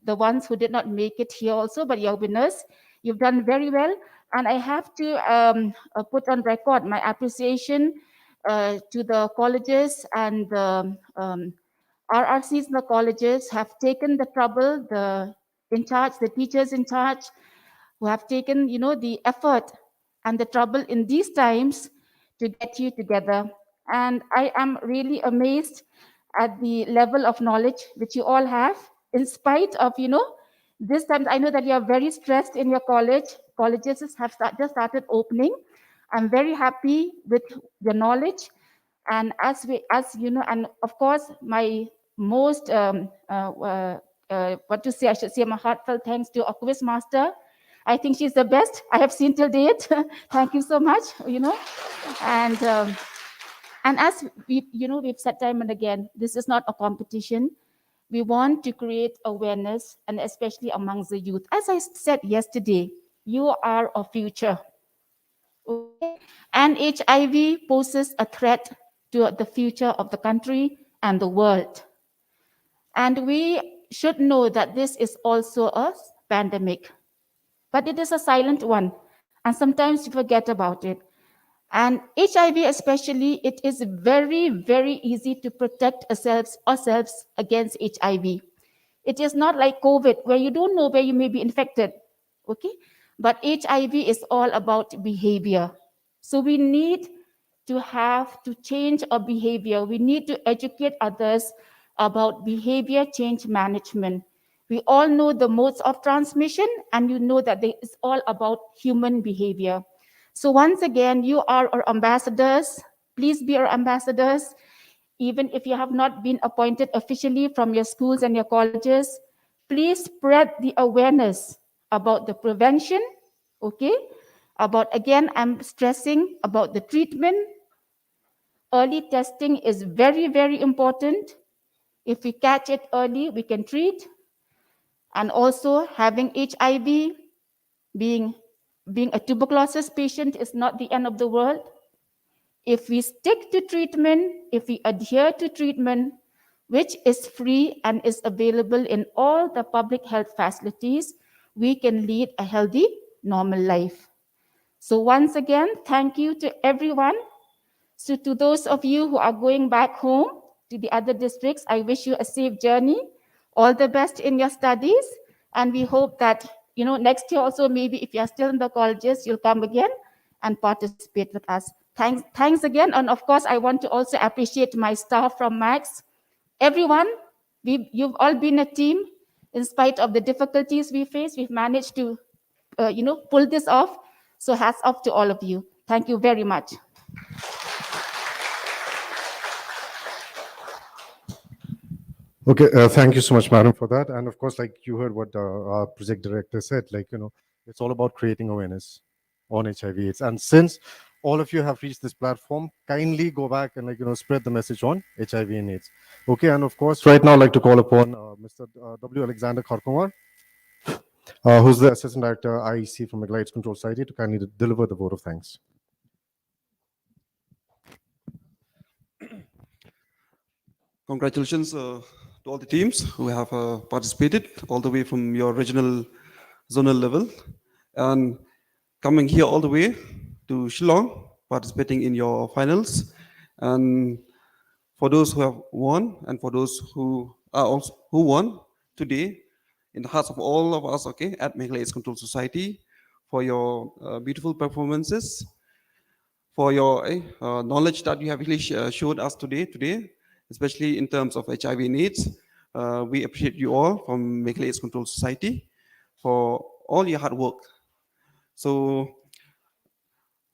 ones who did not make it here also, but you're winners. You've done very well, and I have to put on record my appreciation to the colleges and the RRCs in the colleges have taken the trouble, the teachers in charge, who have taken, the effort and the trouble in these times to get you together. And I am really amazed at the level of knowledge which you all have, in spite of, this time. I know that you are very stressed in your college. Colleges have just started opening. I'm very happy with the knowledge. And as you know, and of course, my most, what to say, I should say, my heartfelt thanks to our quiz master. I think she's the best I have seen till date. Thank you so much, and as we've said time and again, this is not a competition. We want to create awareness, and especially amongst the youth. As I said yesterday, you are our future. Okay? And HIV poses a threat to the future of the country and the world. And we should know that this is also a pandemic, but it is a silent one, and sometimes we forget about it. And HIV especially, it is very, very easy to protect ourselves against HIV. It is not like COVID, where you don't know where you may be infected, okay? But HIV is all about behavior. So we need to change our behavior. We need to educate others about behavior change management. We all know the modes of transmission, and you know that it's all about human behavior. So once again, you are our ambassadors. Please be our ambassadors. even if you have not been appointed officially from your schools and your colleges, please spread the awareness about the prevention, okay? About, again, I'm stressing about the treatment. Early testing is very, very important. If we catch it early, we can treat. And also having HIV, being a tuberculosis patient is not the end of the world. If we stick to treatment, if we adhere to treatment, which is free and is available in all the public health facilities, we can lead a healthy, normal life. So once again, thank you to everyone. So to those of you who are going back home to the other districts, I wish you a safe journey. All the best in your studies. And we hope that, next year also, maybe if you're still in the colleges, you'll come again and participate with us. Thanks again. And of course, I want to also appreciate my staff from Max. Everyone, you've all been a team. In spite of the difficulties we face, we've managed to, pull this off. So hats off to all of you. Thank you very much. Okay, thank you so much, madam, for that. And of course, like you heard what our project director said, it's all about creating awareness on HIV/AIDS. And since all of you have reached this platform, kindly go back and spread the message on HIV and AIDS. Okay, and of course, right now, I'd like to call upon Mr. W. Alexander Kharkumar, who's the Assistant Director IEC from Meglite AIDS Control Society, to kindly deliver the vote of thanks. Congratulations to all the teams who have participated all the way from your regional zonal level and coming here all the way to Shillong, participating in your finals. And for those who have won and for those who are also who won today, in the hearts of all of us, okay, at Meghalaya AIDS Control Society, for your beautiful performances, for your knowledge that you have really showed us today, especially in terms of HIV and AIDS. We appreciate you all from Meghalaya AIDS Control Society for all your hard work. So,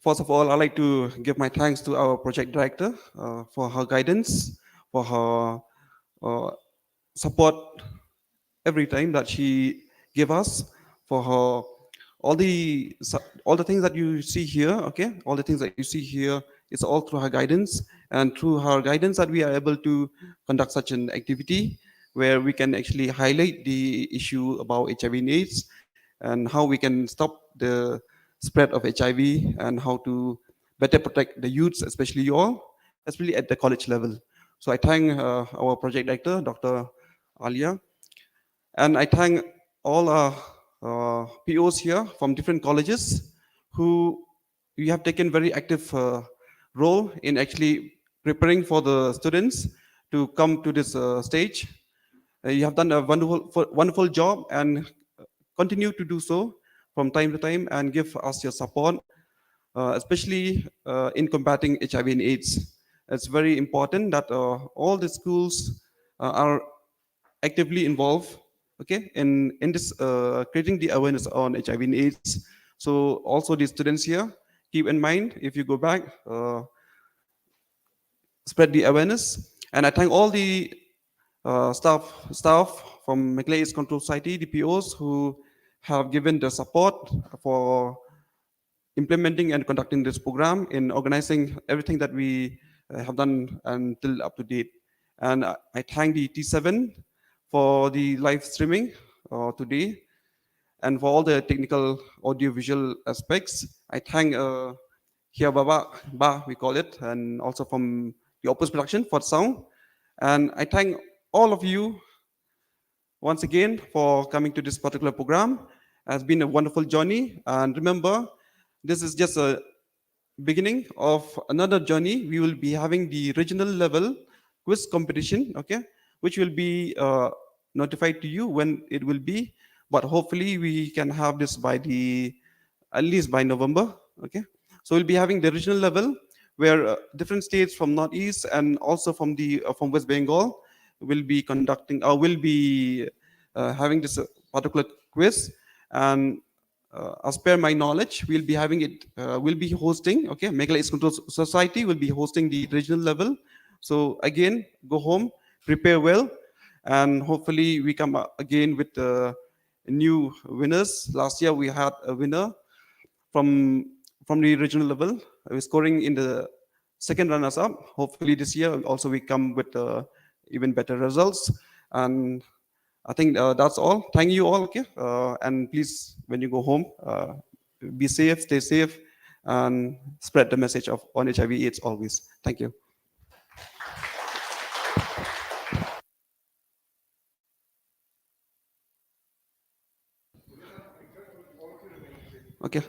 first of all, I'd like to give my thanks to our project director for her guidance, for her support every time that she gave us, for her all the things that you see here. Okay, all the things that you see here is all through her guidance, and through her guidance that we are able to conduct such an activity where we can actually highlight the issue about HIV and AIDS and how we can stop the spread of HIV and how to better protect the youths, especially you all, especially at the college level. So I thank our project director, Dr. Alia, and I thank all our POs here from different colleges who you have taken very active role in actually preparing for the students to come to this stage. You have done a wonderful job and continue to do so from time to time and give us your support, especially in combating HIV and AIDS. It's very important that all the schools are actively involved, okay, in this creating the awareness on HIV and AIDS. So also the students here, keep in mind, if you go back, spread the awareness. And I thank all the staff from Meglite AIDS Control Society, DPOs, who have given the support for implementing and conducting this program, in organizing everything that we have done until up to date. And I thank the T7 for the live streaming today, and for all the technical audio-visual aspects. I thank Hia Baba, we call it, and also from the Opus Production for sound. And I thank all of you once again for coming to this particular program. It has been a wonderful journey. And remember, this is just a beginning of another journey. We will be having the regional level quiz competition, okay, which will be notified to you when it will be. But hopefully we can have this by at least by November, okay. So we'll be having the regional level where different states from Northeast and also from from West Bengal will be conducting or will be having this particular quiz. And as per my knowledge, we'll be having it, we'll be hosting, okay, Meghalaya AIDS Control Society will be hosting the regional level So again, go home, prepare well, and hopefully we come again with new winners. Last year we had a winner from the regional level, scoring in the second runners up. Hopefully this year also we come with even better results. And I think that's all. Thank you all. Okay, and please, when you go home, be safe, stay safe, and spread the message of on HIV/AIDS always. Thank you. Okay.